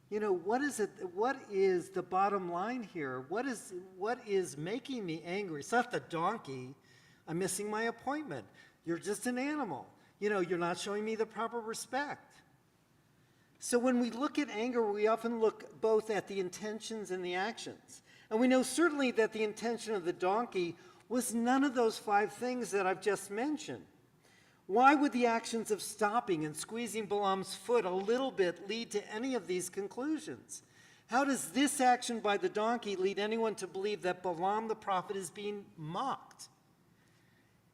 You know, what is it? What is the bottom line here? What is making me angry? It's not the donkey. I'm missing my appointment. You're just an animal. You know, you're not showing me the proper respect. So when we look at anger, we often look both at the intentions and the actions. And we know certainly that the intention of the donkey was none of those 5 things that I've just mentioned. Why would the actions of stopping and squeezing Balaam's foot a little bit lead to any of these conclusions? How does this action by the donkey lead anyone to believe that Balaam the prophet is being mocked?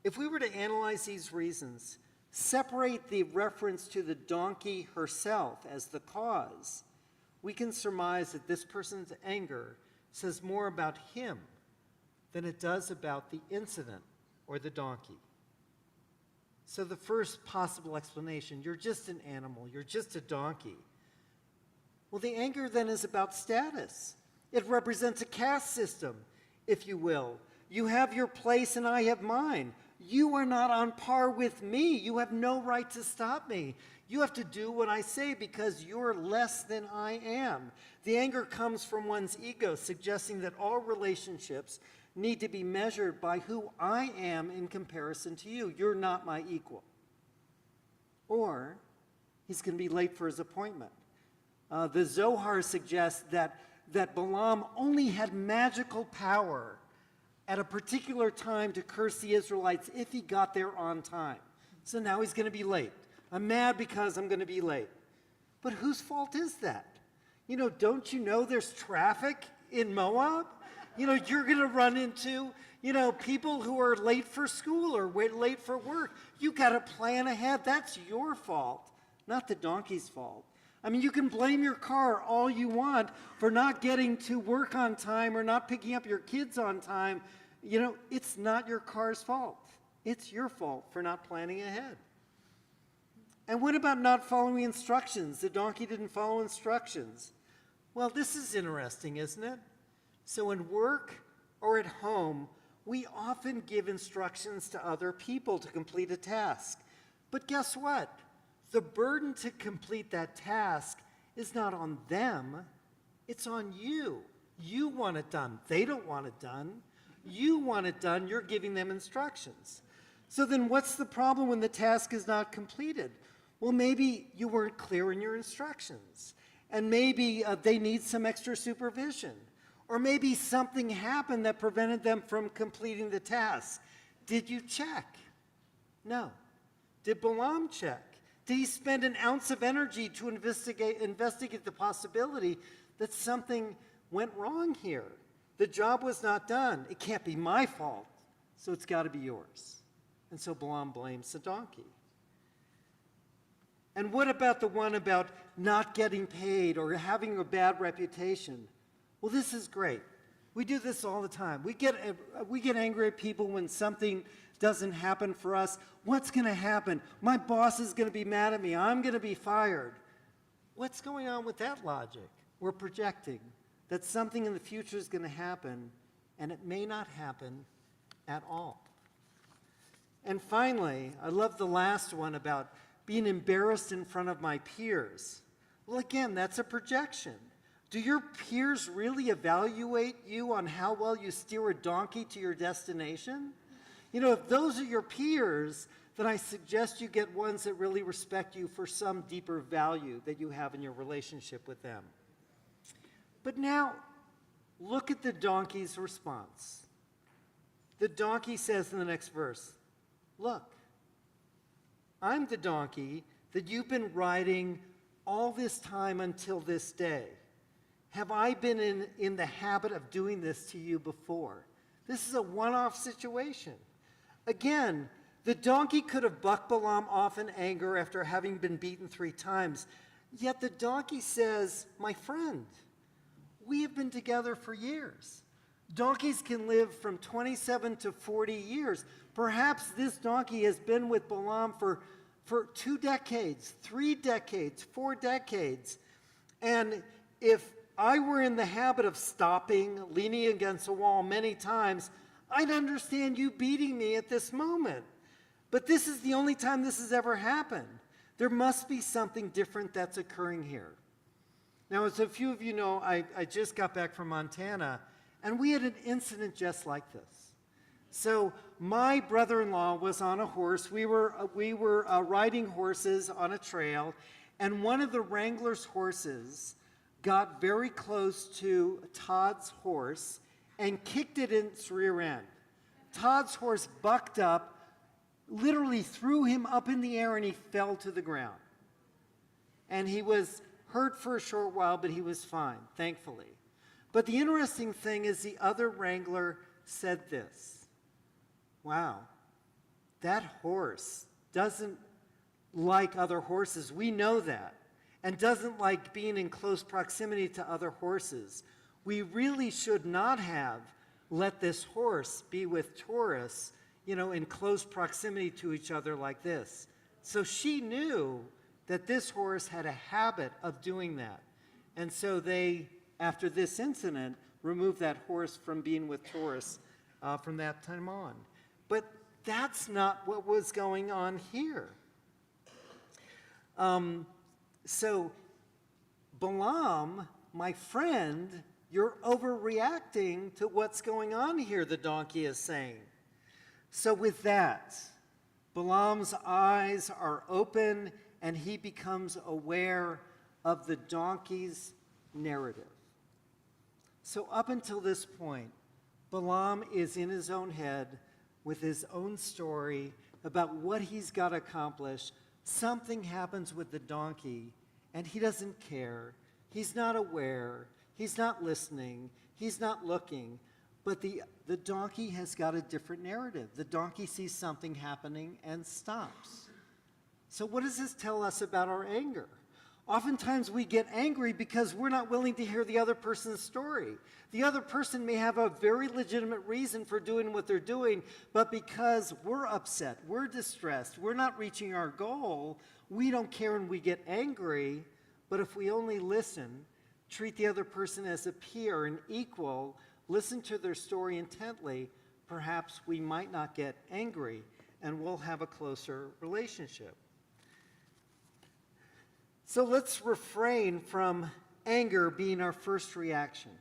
If we were to analyze these reasons, separate the reference to the donkey herself as the cause, we can surmise that this person's anger says more about him than it does about the incident or the donkey. So the first possible explanation, you're just an animal, you're just a donkey. Well, the anger then is about status. It represents a caste system, if you will. You have your place and I have mine. You are not on par with me. You have no right to stop me. You have to do what I say because you're less than I am. The anger comes from one's ego, suggesting that all relationships need to be measured by who I am in comparison to you. You're not my equal. Or he's going to be late for his appointment. The Zohar suggests that Balaam only had magical power at a particular time to curse the Israelites if he got there on time. So now he's going to be late. I'm mad because I'm going to be late. But whose fault is that? You know, don't you know there's traffic in Moab? You know, you're going to run into, people who are late for school or late for work. You got to plan ahead. That's your fault, not the donkey's fault. I mean, you can blame your car all you want for not getting to work on time or not picking up your kids on time. You know, it's not your car's fault. It's your fault for not planning ahead. And what about not following instructions? The donkey didn't follow instructions. Well, this is interesting, isn't it? So in work or at home, we often give instructions to other people to complete a task. But guess what? The burden to complete that task is not on them, it's on you. You want it done. They don't want it done. You want it done. You're giving them instructions. So then what's the problem when the task is not completed? Well, maybe you weren't clear in your instructions. And maybe they need some extra supervision. Or maybe something happened that prevented them from completing the task. Did you check? No. Did Balaam check? Did he spend an ounce of energy to investigate the possibility that something went wrong here? The job was not done. It can't be my fault, so it's got to be yours. And so Balaam blames the donkey. And what about the one about not getting paid or having a bad reputation? Well, this is great. We do this all the time. We get angry at people when something doesn't happen for us. What's going to happen? My boss is going to be mad at me. I'm going to be fired. What's going on with that logic? We're projecting that something in the future is going to happen, and it may not happen at all. And finally, I love the last one about being embarrassed in front of my peers. Well, again, that's a projection. Do your peers really evaluate you on how well you steer a donkey to your destination? You know, if those are your peers, then I suggest you get ones that really respect you for some deeper value that you have in your relationship with them. But now, look at the donkey's response. The donkey says in the next verse, look, I'm the donkey that you've been riding all this time until this day. Have I been in the habit of doing this to you before? This is a one-off situation. Again, the donkey could have bucked Balaam off in anger after having been beaten 3 times. Yet the donkey says, my friend, we have been together for years. Donkeys can live from 27 to 40 years. Perhaps this donkey has been with Balaam for 2 decades, 3 decades, 4 decades. And if I were in the habit of stopping, leaning against a wall many times, I'd understand you beating me at this moment. But this is the only time this has ever happened. There must be something different that's occurring here. Now, as a few of you know, I just got back from Montana, and we had an incident just like this. So my brother-in-law was on a horse. We were riding horses on a trail, and one of the wrangler's horses got very close to Todd's horse and kicked it in its rear end. Todd's horse bucked up, literally threw him up in the air, and he fell to the ground. And he was hurt for a short while, but he was fine, thankfully. But the interesting thing is the other wrangler said this: wow, that horse doesn't like other horses. We know that. And doesn't like being in close proximity to other horses. We really should not have let this horse be with tourists, in close proximity to each other like this. So she knew that this horse had a habit of doing that. And so they, after this incident, removed that horse from being with tourists from that time on. But that's not what was going on here. So, Balaam, my friend, you're overreacting to what's going on here, the donkey is saying. So with that, Balaam's eyes are open and he becomes aware of the donkey's narrative. So up until this point, Balaam is in his own head with his own story about what he's got to accomplish. Something happens with the donkey, and he doesn't care. He's not aware. He's not listening. He's not looking. But the donkey has got a different narrative. The donkey sees something happening and stops. So what does this tell us about our anger? Oftentimes we get angry because we're not willing to hear the other person's story. The other person may have a very legitimate reason for doing what they're doing, but because we're upset, we're distressed, we're not reaching our goal, we don't care and we get angry. But if we only listen, treat the other person as a peer, an equal, listen to their story intently, perhaps we might not get angry and we'll have a closer relationship. So let's refrain from anger being our first reaction.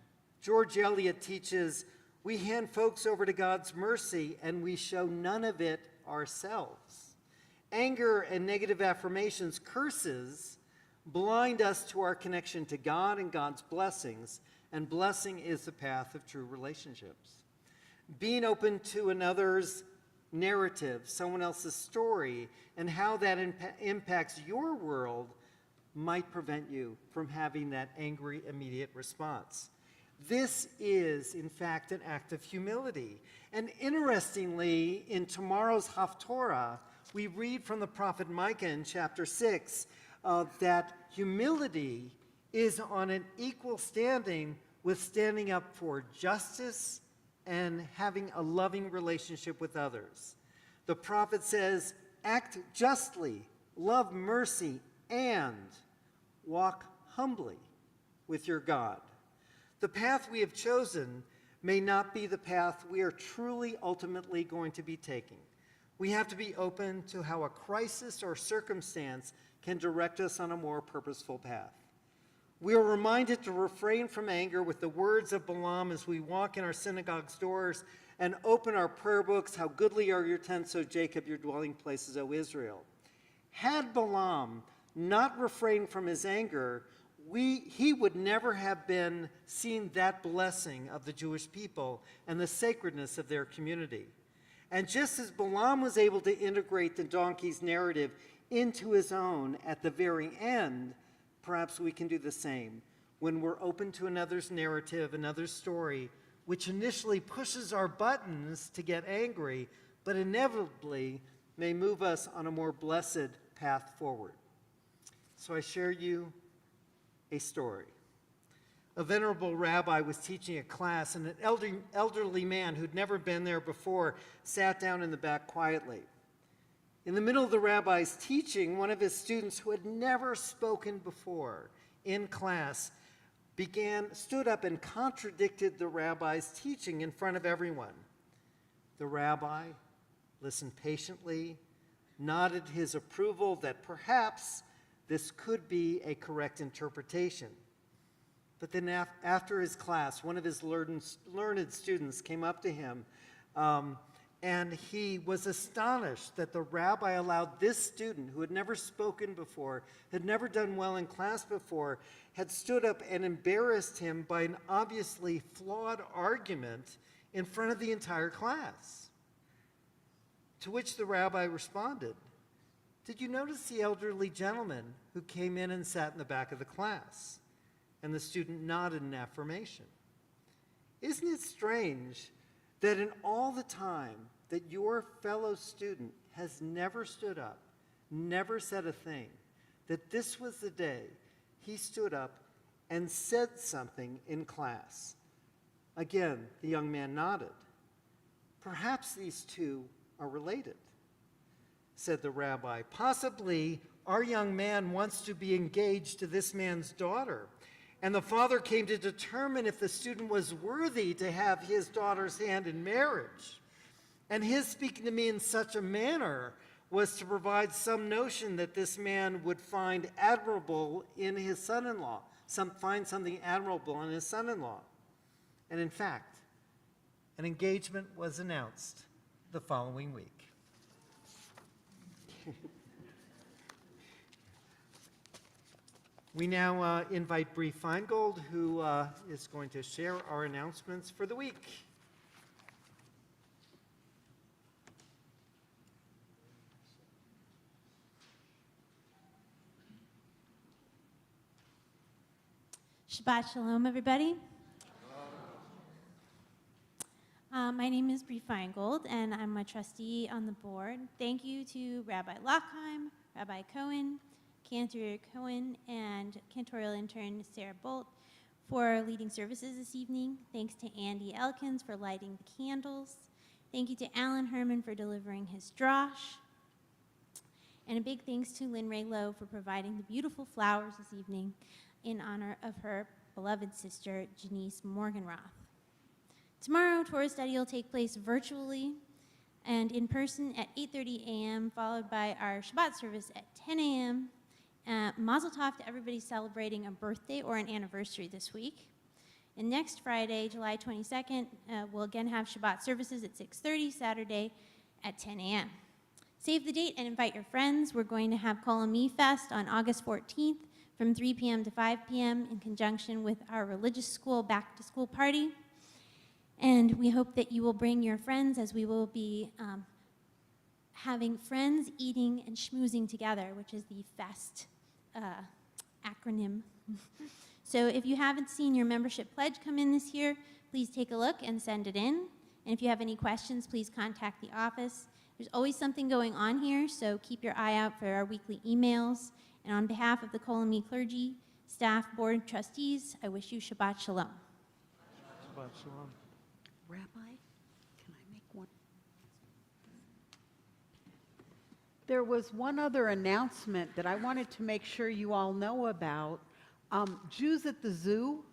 George Eliot teaches, we hand folks over to God's mercy and we show none of it ourselves. Anger and negative affirmations, curses, blind us to our connection to God and God's blessings, and blessing is the path of true relationships. Being open to another's narrative, someone else's story, and how that impacts your world might prevent you from having that angry, immediate response. This is, in fact, an act of humility. And interestingly, in tomorrow's Haftorah, we read from the prophet Micah in chapter 6 that humility is on an equal standing with standing up for justice and having a loving relationship with others. The prophet says, act justly, love mercy, and walk humbly with your God. The path we have chosen may not be the path we are truly ultimately going to be taking. We have to be open to how a crisis or circumstance can direct us on a more purposeful path. We are reminded to refrain from anger with the words of Balaam as we walk in our synagogue's doors and open our prayer books. How goodly are your tents, O Jacob, your dwelling places, O Israel. Had Balaam not refrained from his anger, he would never have been seen that blessing of the Jewish people and the sacredness of their community. And just as Balaam was able to integrate the donkey's narrative into his own at the very end, perhaps we can do the same. When we're open to another's narrative, another's story, which initially pushes our buttons to get angry, but inevitably may move us on a more blessed path forward. So I share you a story. A venerable rabbi was teaching a class, and an elderly man who'd never been there before sat down in the back quietly. In the middle of the rabbi's teaching, one of his students who had never spoken before in class stood up and contradicted the rabbi's teaching in front of everyone. The rabbi listened patiently, nodded his approval that perhaps this could be a correct interpretation. But then after his class, one of his learned students came up to him, and he was astonished that the rabbi allowed this student, who had never spoken before, had never done well in class before, had stood up and embarrassed him by an obviously flawed argument in front of the entire class. To which the rabbi responded, "Did you notice the elderly gentleman who came in and sat in the back of the class?" And the student nodded in affirmation. Isn't it strange that in all the time that your fellow student has never stood up, never said a thing, that this was the day he stood up and said something in class? Again, the young man nodded. "Perhaps these two are related," said the rabbi. "Possibly our young man wants to be engaged to this man's daughter, and the father came to determine if the student was worthy to have his daughter's hand in marriage. And his speaking to me in such a manner was to provide some notion that this man would find admirable in his son-in-law, find something admirable in his son-in-law." And in fact, an engagement was announced the following week. We now invite Bree Feingold, who is going to share our announcements for the week. Shabbat Shalom, everybody. My name is Bree Feingold, and I'm a trustee on the board. Thank you to Rabbi Lockheim, Rabbi Cohen, Cantor Cohen, and cantorial intern Sarah Bolt for leading services this evening. Thanks to Andy Elkins for lighting the candles. Thank you to Alan Herman for delivering his drosh. And a big thanks to Lynn Raylow for providing the beautiful flowers this evening in honor of her beloved sister, Janice Morganroth. Tomorrow, Torah study will take place virtually and in person at 8:30 a.m., followed by our Shabbat service at 10 a.m. Mazel tov to everybody celebrating a birthday or an anniversary this week. And next Friday, July 22nd, we'll again have Shabbat services at 6:30, Saturday at 10 a.m. Save the date and invite your friends. We're going to have Kol Ami Fest on August 14th from 3 p.m. to 5 p.m. in conjunction with our religious school back-to-school party. And we hope that you will bring your friends, as we will be having friends eating and schmoozing together, which is the FEST acronym. So if you haven't seen your membership pledge come in this year, please take a look and send it in. And if you have any questions, please contact the office. There's always something going on here, so keep your eye out for our weekly emails. And on behalf of the Kol Ami clergy, staff, board, and trustees, I wish you Shabbat Shalom. Shabbat Shalom. Rabbi, can I make one? There was one other announcement that I wanted to make sure you all know about. Jews at the Zoo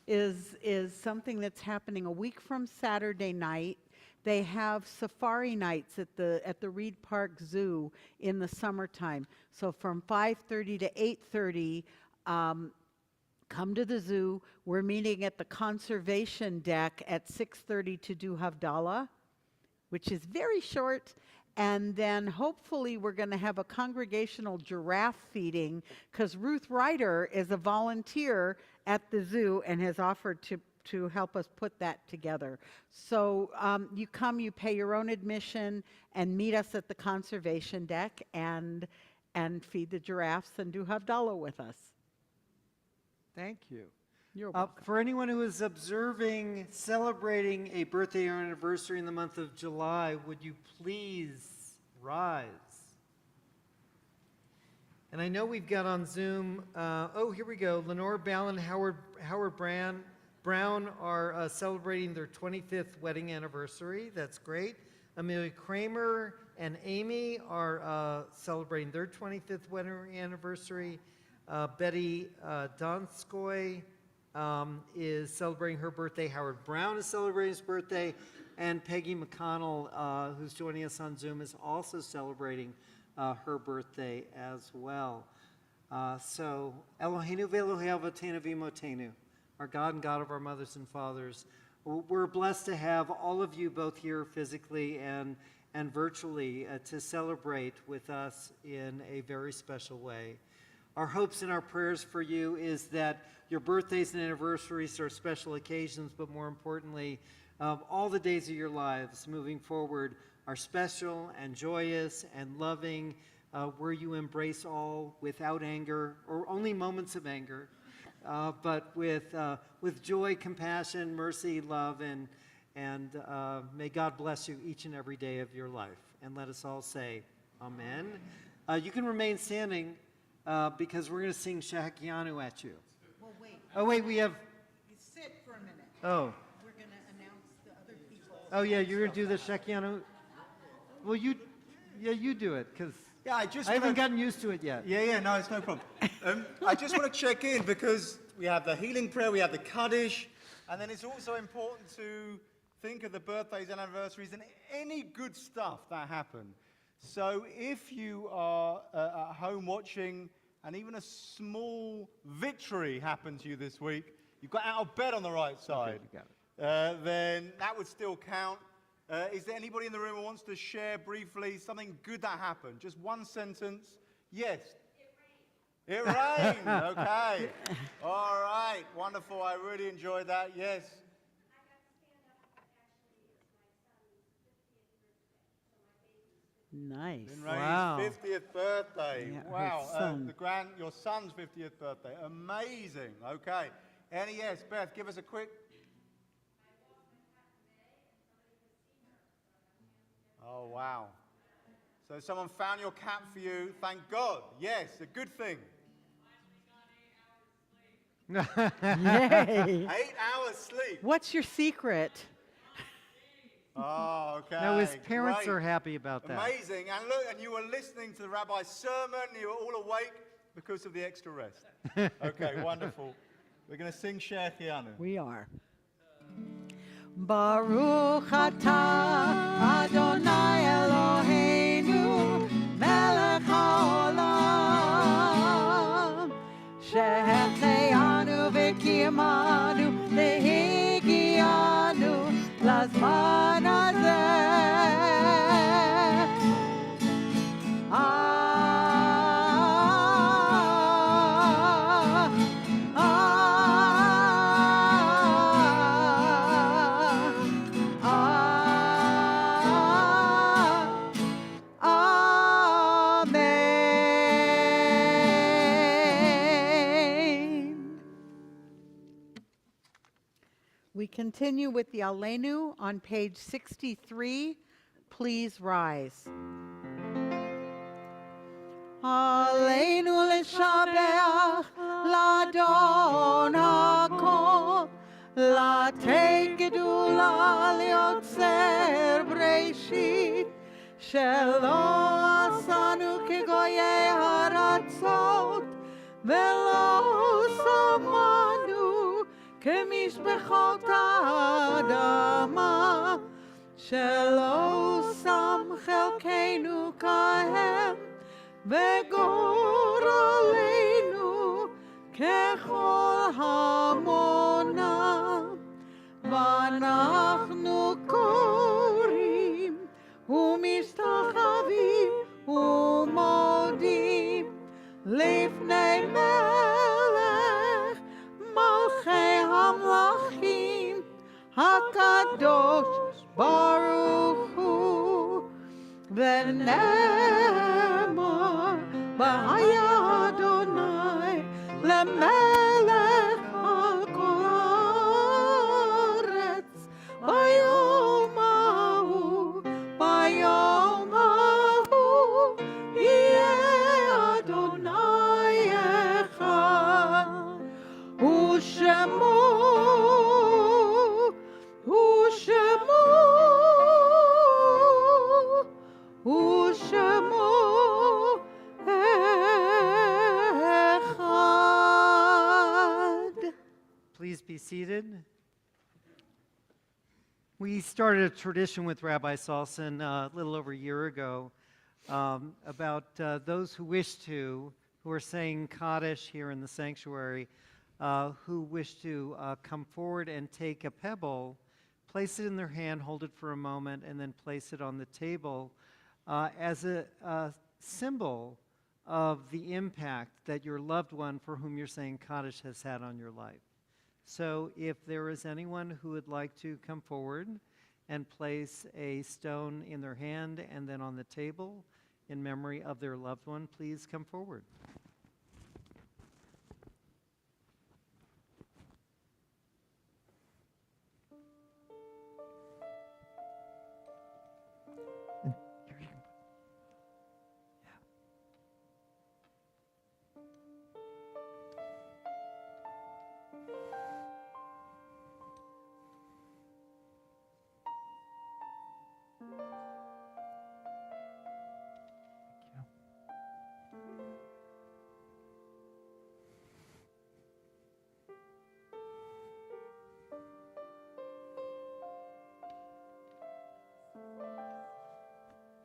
is something that's happening a week from Saturday night. They have safari nights at the Reed Park Zoo in the summertime. So from 5:30 to 8:30, come to the zoo. We're meeting at the conservation deck at 6:30 to do Havdalah, which is very short. And then hopefully we're going to have a congregational giraffe feeding, because Ruth Ryder is a volunteer at the zoo and has offered to help us put that together. So you come, you pay your own admission, and meet us at the conservation deck and feed the giraffes and do Havdalah with us. Thank you. You're welcome. For anyone who is observing, celebrating a birthday or anniversary in the month of July, would you please rise? And I know we've got on Zoom, here we go. Lenore Ballin, Howard Brown are celebrating their 25th wedding anniversary. That's great. Amelia Kramer and Amy are celebrating their 25th wedding anniversary. Betty Donskoy is celebrating her birthday. Howard Brown is celebrating his birthday. And Peggy McConnell, who's joining us on Zoom, is also celebrating her birthday as well. So, Eloheinu ve'Elohei avotenu v'imotenu, our God and God of our mothers and fathers. We're blessed to have all of you both here physically and virtually to celebrate with us in a very special way. Our hopes and our prayers for you is that your birthdays and anniversaries are special occasions, but more importantly, all the days of your lives moving forward are special and joyous and loving, where you embrace all without anger or only moments of anger, but with joy, compassion, mercy, love, and may God bless you each and every day of your life. And let us all say, Amen. You can remain standing because we're going to sing Shehekianu at you. Well, wait. Oh, wait, we have, You sit for a minute. oh. We're going to announce the other people. Oh, yeah, you're going to do the Shehekianu? Well, you do it, because Yeah, I just I haven't wanna- gotten used to it yet. Yeah, no, it's no problem. I just want to check in because we have the healing prayer, we have the Kaddish, and then it's also important to think of the birthdays and anniversaries and any good stuff that happened. So if you are at home watching and even a small victory happened to you this week, you got out of bed on the right side, you got then that would still count. Is there anybody in the room who wants to share briefly something good that happened? Just one sentence. Yes. It rained. Okay. All right. Wonderful. I really enjoyed that. Yes. Nice. In Ray's Wow. 50th birthday. Yeah, her Wow. son. Your son's 50th birthday. Amazing. Okay. Yes, Beth, give us a quick. Oh, wow. So someone found your cat for you. Thank God. Yes, a good thing. Yay. 8 hours sleep. What's your secret? Oh, okay. No, his parents Great. are happy about that. Amazing. And look, and you were listening to the rabbi's sermon. You were all awake because of the extra rest. Okay, wonderful. We're going to sing Shehekianu. We are. Baruch atah Adonai Eloheinu melech haolam shehechianu v'kiyamanu lehigianu lazman hazeh. We continue with the Aleinu on page 63. Please rise. Aleinu l'shabeach l'adon hakol l'atei gedula liotzer breishit shelo asanu kegoyei haratzot velo samanu כמשפחות האדמה שלא שם חלקנו כהם וגורלנו ככל המונה ואנחנו קוראים ומשתחווים ומודים לפני מלך מלכי המלכים הקדוש ברוך הוא ונאמר והיה אדוני למלך על כל be seated. We started a tradition with Rabbi Salson a little over a year ago about those who wish to, who are saying Kaddish here in the sanctuary, who wish to come forward and take a pebble, place it in their hand, hold it for a moment, and then place it on the table as a symbol of the impact that your loved one for whom you're saying Kaddish has had on your life. So if there is anyone who would like to come forward and place a stone in their hand and then on the table in memory of their loved one, please come forward.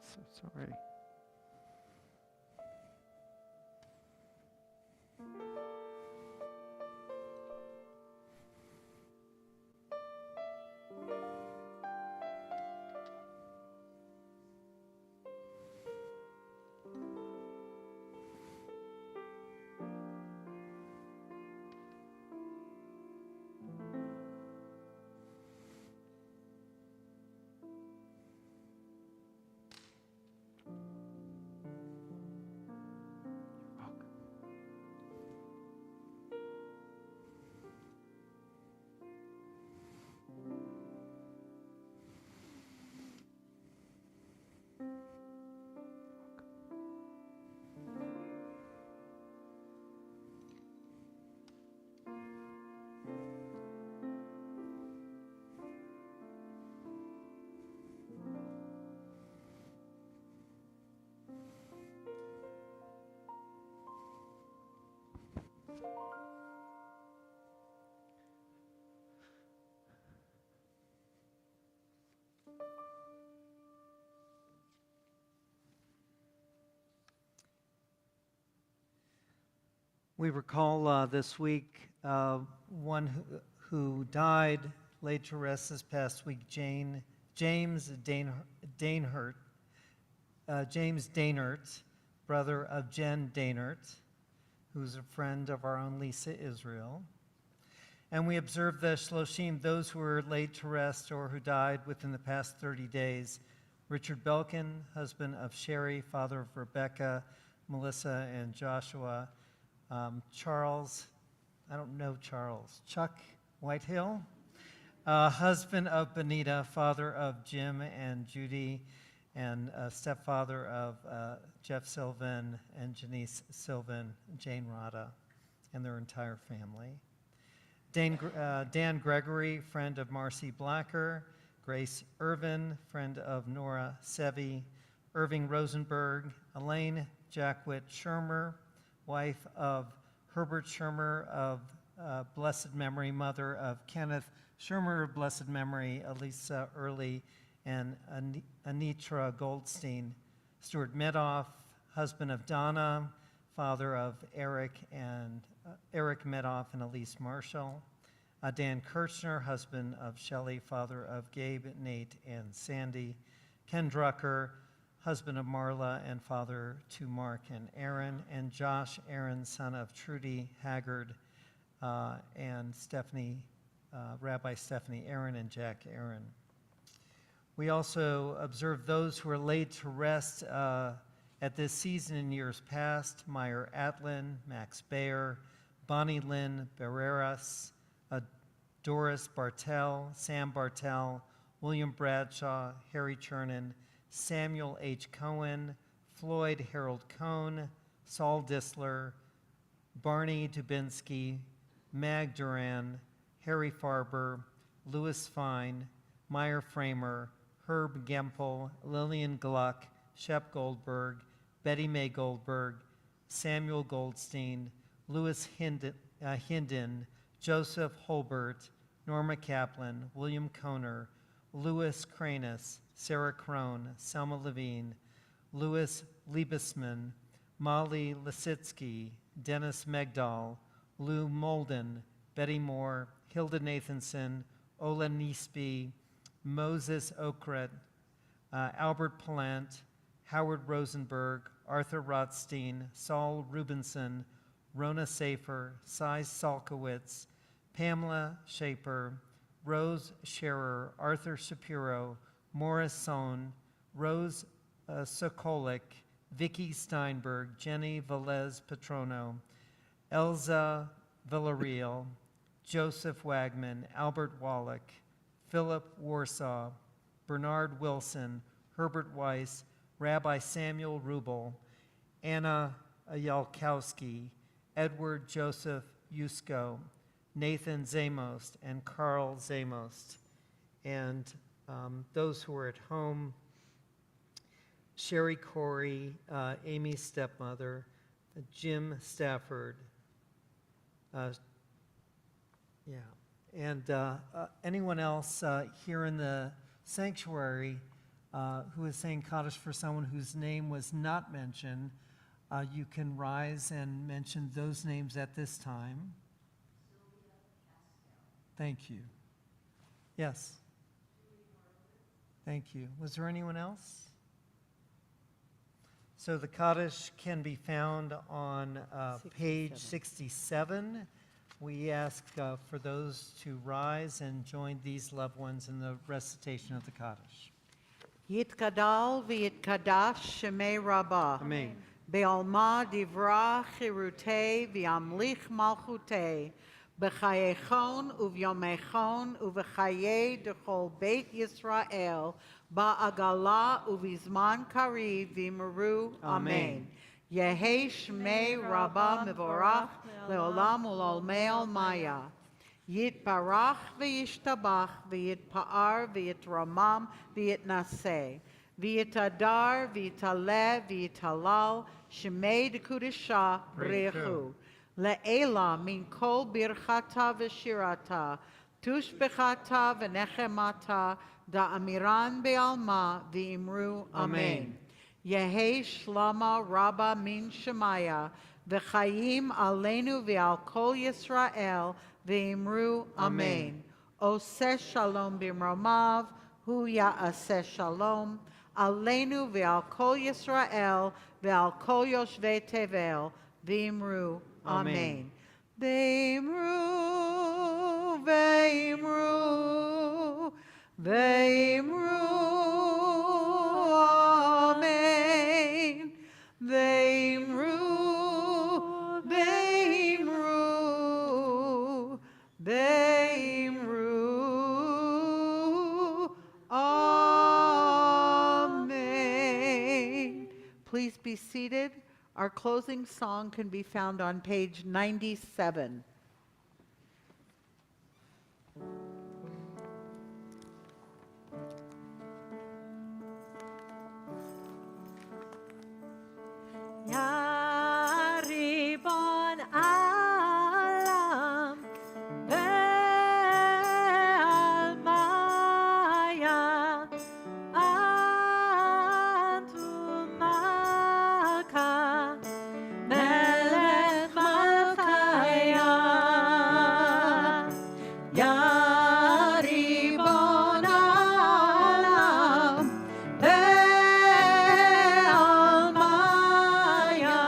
So sorry. We recall this week one who died, laid to rest this past week, James Dainert, brother of Jen Dainert, who's a friend of our own Lisa Israel. And we observe the Shloshim, those who were laid to rest or who died within the past 30 days. Richard Belkin, husband of Sherry, father of Rebecca, Melissa, and Joshua. Charles, I don't know Charles, Chuck Whitehill, husband of Benita, father of Jim and Judy, and stepfather of Jeff Sylvan and Janice Sylvan, Jane Rada, and their entire family. Dan Gregory, friend of Marcy Blacker, Grace Irvin, friend of Nora Sevi, Irving Rosenberg, Elaine Jackwit Shermer, wife of Herbert Shermer of blessed memory, mother of Kenneth Shermer of blessed memory, Elisa Early, and Anitra Goldstein. Stuart Medoff, husband of Donna, father of Eric Medoff and Elise Marshall. Dan Kirchner, husband of Shelley, father of Gabe, Nate, and Sandy. Ken Drucker, husband of Marla and father to Mark and Aaron, and Josh Aaron, son of Trudy Haggard, and Rabbi Stephanie Aaron and Jack Aaron. We also observe those who are laid to rest at this season in years past: Meyer Atlin, Max Bayer, Bonnie Lynn Barreras, Doris Bartel, Sam Bartel, William Bradshaw, Harry Chernin, Samuel H. Cohen, Floyd Harold Cohn, Saul Disler, Barney Dubinsky, Mag Duran, Harry Farber, Louis Fine, Meyer Framer, Herb Gempel, Lillian Gluck, Shep Goldberg, Betty Mae Goldberg, Samuel Goldstein, Louis Hinden, Joseph Holbert, Norma Kaplan, William Koner, Louis Cranus, Sarah Crone, Selma Levine, Louis Liebesman, Molly Lisitsky, Dennis Megdal, Lou Molden, Betty Moore, Hilda Nathanson, Ola Nisby, Moses Okret, Albert Palant, Howard Rosenberg, Arthur Rothstein, Saul Rubinson, Rona Safer, Cy Salkowitz, Pamela Shaper, Rose Scherer, Arthur Shapiro, Morris Sohn, Rose Sokolik, Vicky Steinberg, Jenny Velez Patrono, Elza Villarreal, Joseph Wagman, Albert Wallach, Philip Warsaw, Bernard Wilson, Herbert Weiss, Rabbi Samuel Rubel, Anna Yalkowski, Edward Joseph Yusko, Nathan Zamost, and Carl Zamost. And those who are at home, Sherry Corey, Amy's stepmother, Jim Stafford, and anyone else here in the sanctuary who is saying Kaddish for someone whose name was not mentioned, you can rise and mention those names at this time. Thank you. Yes. Thank you. Was there anyone else? So the Kaddish can be found on page 67. We ask for those to rise and join these loved ones in the recitation of the Kaddish. Yitkadal v'yitkadash shemei rabbah. Amen. Be'alma divra chirutei v'yamlich malchutei. B'chayechon uvyomechon uv'chayei dechol Beit Yisrael. Ba'agala uvizman kariv v'imru. Amen. Yehi shmei rabbah mevorach leolam ulolmei maya. Yitbarach v'yishtabach v'yitpa'ar v'yitramam v'yitnaseh. V'yitadar v'yitaleh v'yitalal shemei dekudisha rechu. Le'ela min kol birchata v'shirata. Tushbechata v'nechemata da'amiran be'alma v'imru. Amen. Yehi shlama rabba min shemaya v'chayim aleinu v'al kol Yisrael v'imru. Amen. Oseh shalom b'mromav hu ya'aseh shalom aleinu v'al kol Yisrael v'al kol yoshvei tevel v'imru. Amen. V'imru, v'imru, v'imru. Amen. V'imru, v'imru, v'imru. Amen. Please be seated. Our closing song can be found on page 97. Ya Ribon Alam Ve'al Maya Antum Malka Melech Malchaya Ya Ribon Alam Ve'al Maya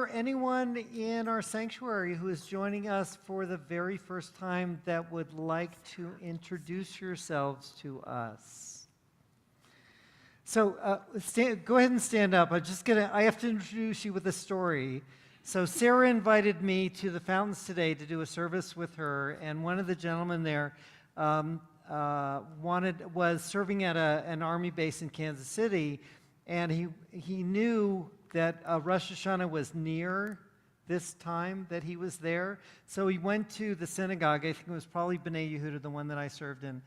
there anyone in our sanctuary who is joining us for the very first time that would like to introduce yourselves to us? So go ahead and stand up. I have to introduce you with a story. So Sarah invited me to the Fountains today to do a service with her, and one of the gentlemen there was serving at an army base in Kansas City, and he knew that Rosh Hashanah was near this time that he was there. So he went to the synagogue. I think it was probably B'nai Yehuda, the one that I served in,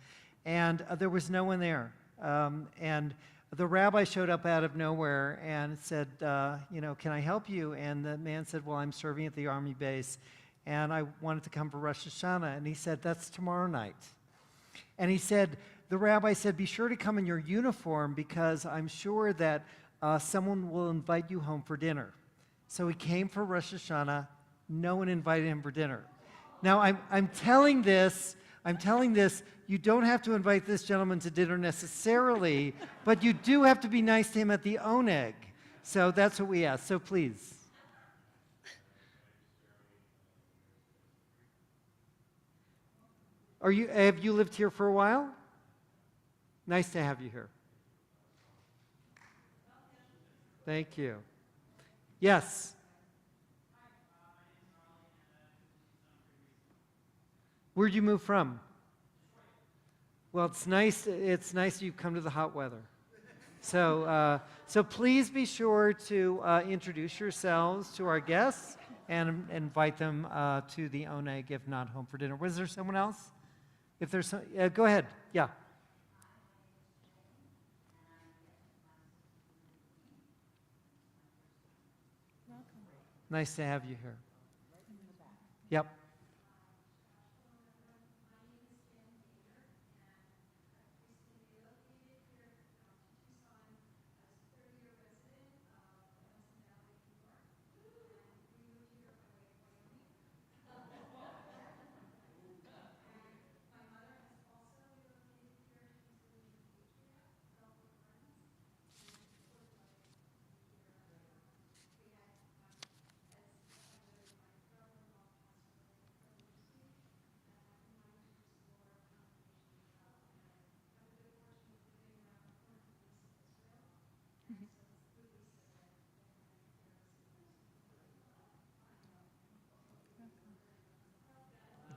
and there was no one there. And the rabbi showed up out of nowhere and said, can I help you? And the man said, well, I'm serving at the army base, and I wanted to come for Rosh Hashanah. And he said, that's tomorrow night. And the rabbi said, be sure to come in your uniform because I'm sure that someone will invite you home for dinner. So he came for Rosh Hashanah. No one invited him for dinner. Now, I'm telling this, you don't have to invite this gentleman to dinner necessarily, but you do have to be nice to him at the oneg. So that's what we ask. So please. Have you lived here for a while? Nice to have you here. Thank you. Yes. Where'd you move from? Well, it's nice you've come to the hot weather. So please be sure to introduce yourselves to our guests and invite them to the oneg, if not home for dinner. Was there someone else? If there's some, go ahead. Yeah. Nice to have you here. Yep.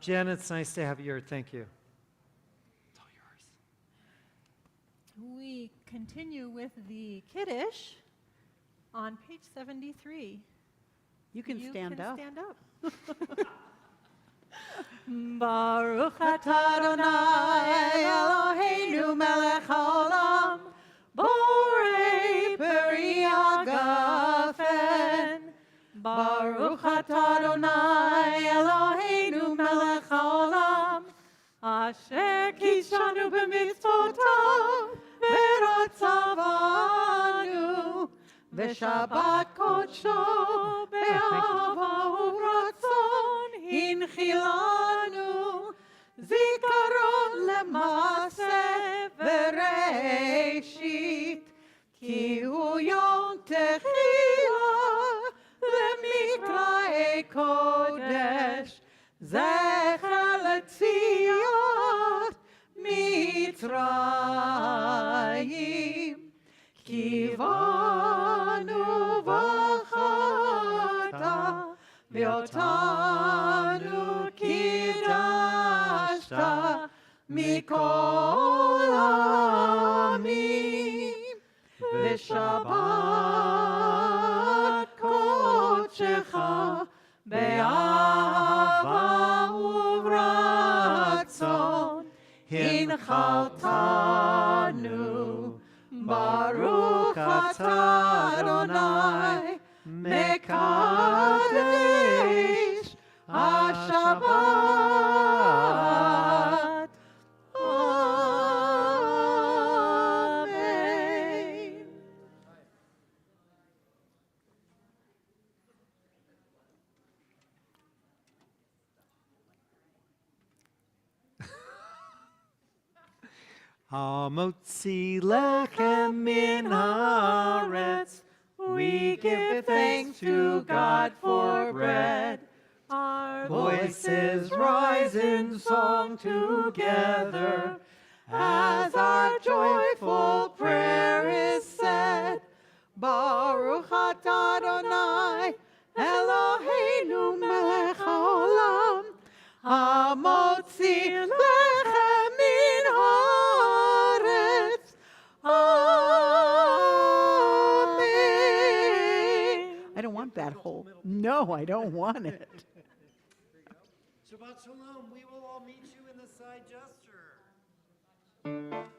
Jen, it's nice to have you here. Thank you. It's all yours. We continue with the Kiddush on page 73. You can stand up. Stand up. Baruch atah Adonai Eloheinu melech haolam, borei peri hagafen. Baruch atah Adonai Eloheinu melech haolam, asher kidshanu b'mitzvotav v'ratzavanu v'shabbat kodsho be'ahava u'ratzon hinchilanu zikaron lema'aseh v'reishit ki hu yom techila למקראי קודש, זכר לציון מצרים. כי באנו בחרת, ואותנו קידשת מכל העמים, ושבת קודשך באהבה וברצון הנחלתנו. ברוך אתה אדוני מקדש השבת. אמן. Hamotzi lechem min haaretz, We give thanks to God for bread. Our voices rise in song together as our joyful prayer is said. Baruch atah Adonai, Eloheinu melech haolam, hamotzi lechem min haaretz. Amen. I don't want that whole. No, I don't want it. Shabbat Shalom. We will all meet you in the side gesture.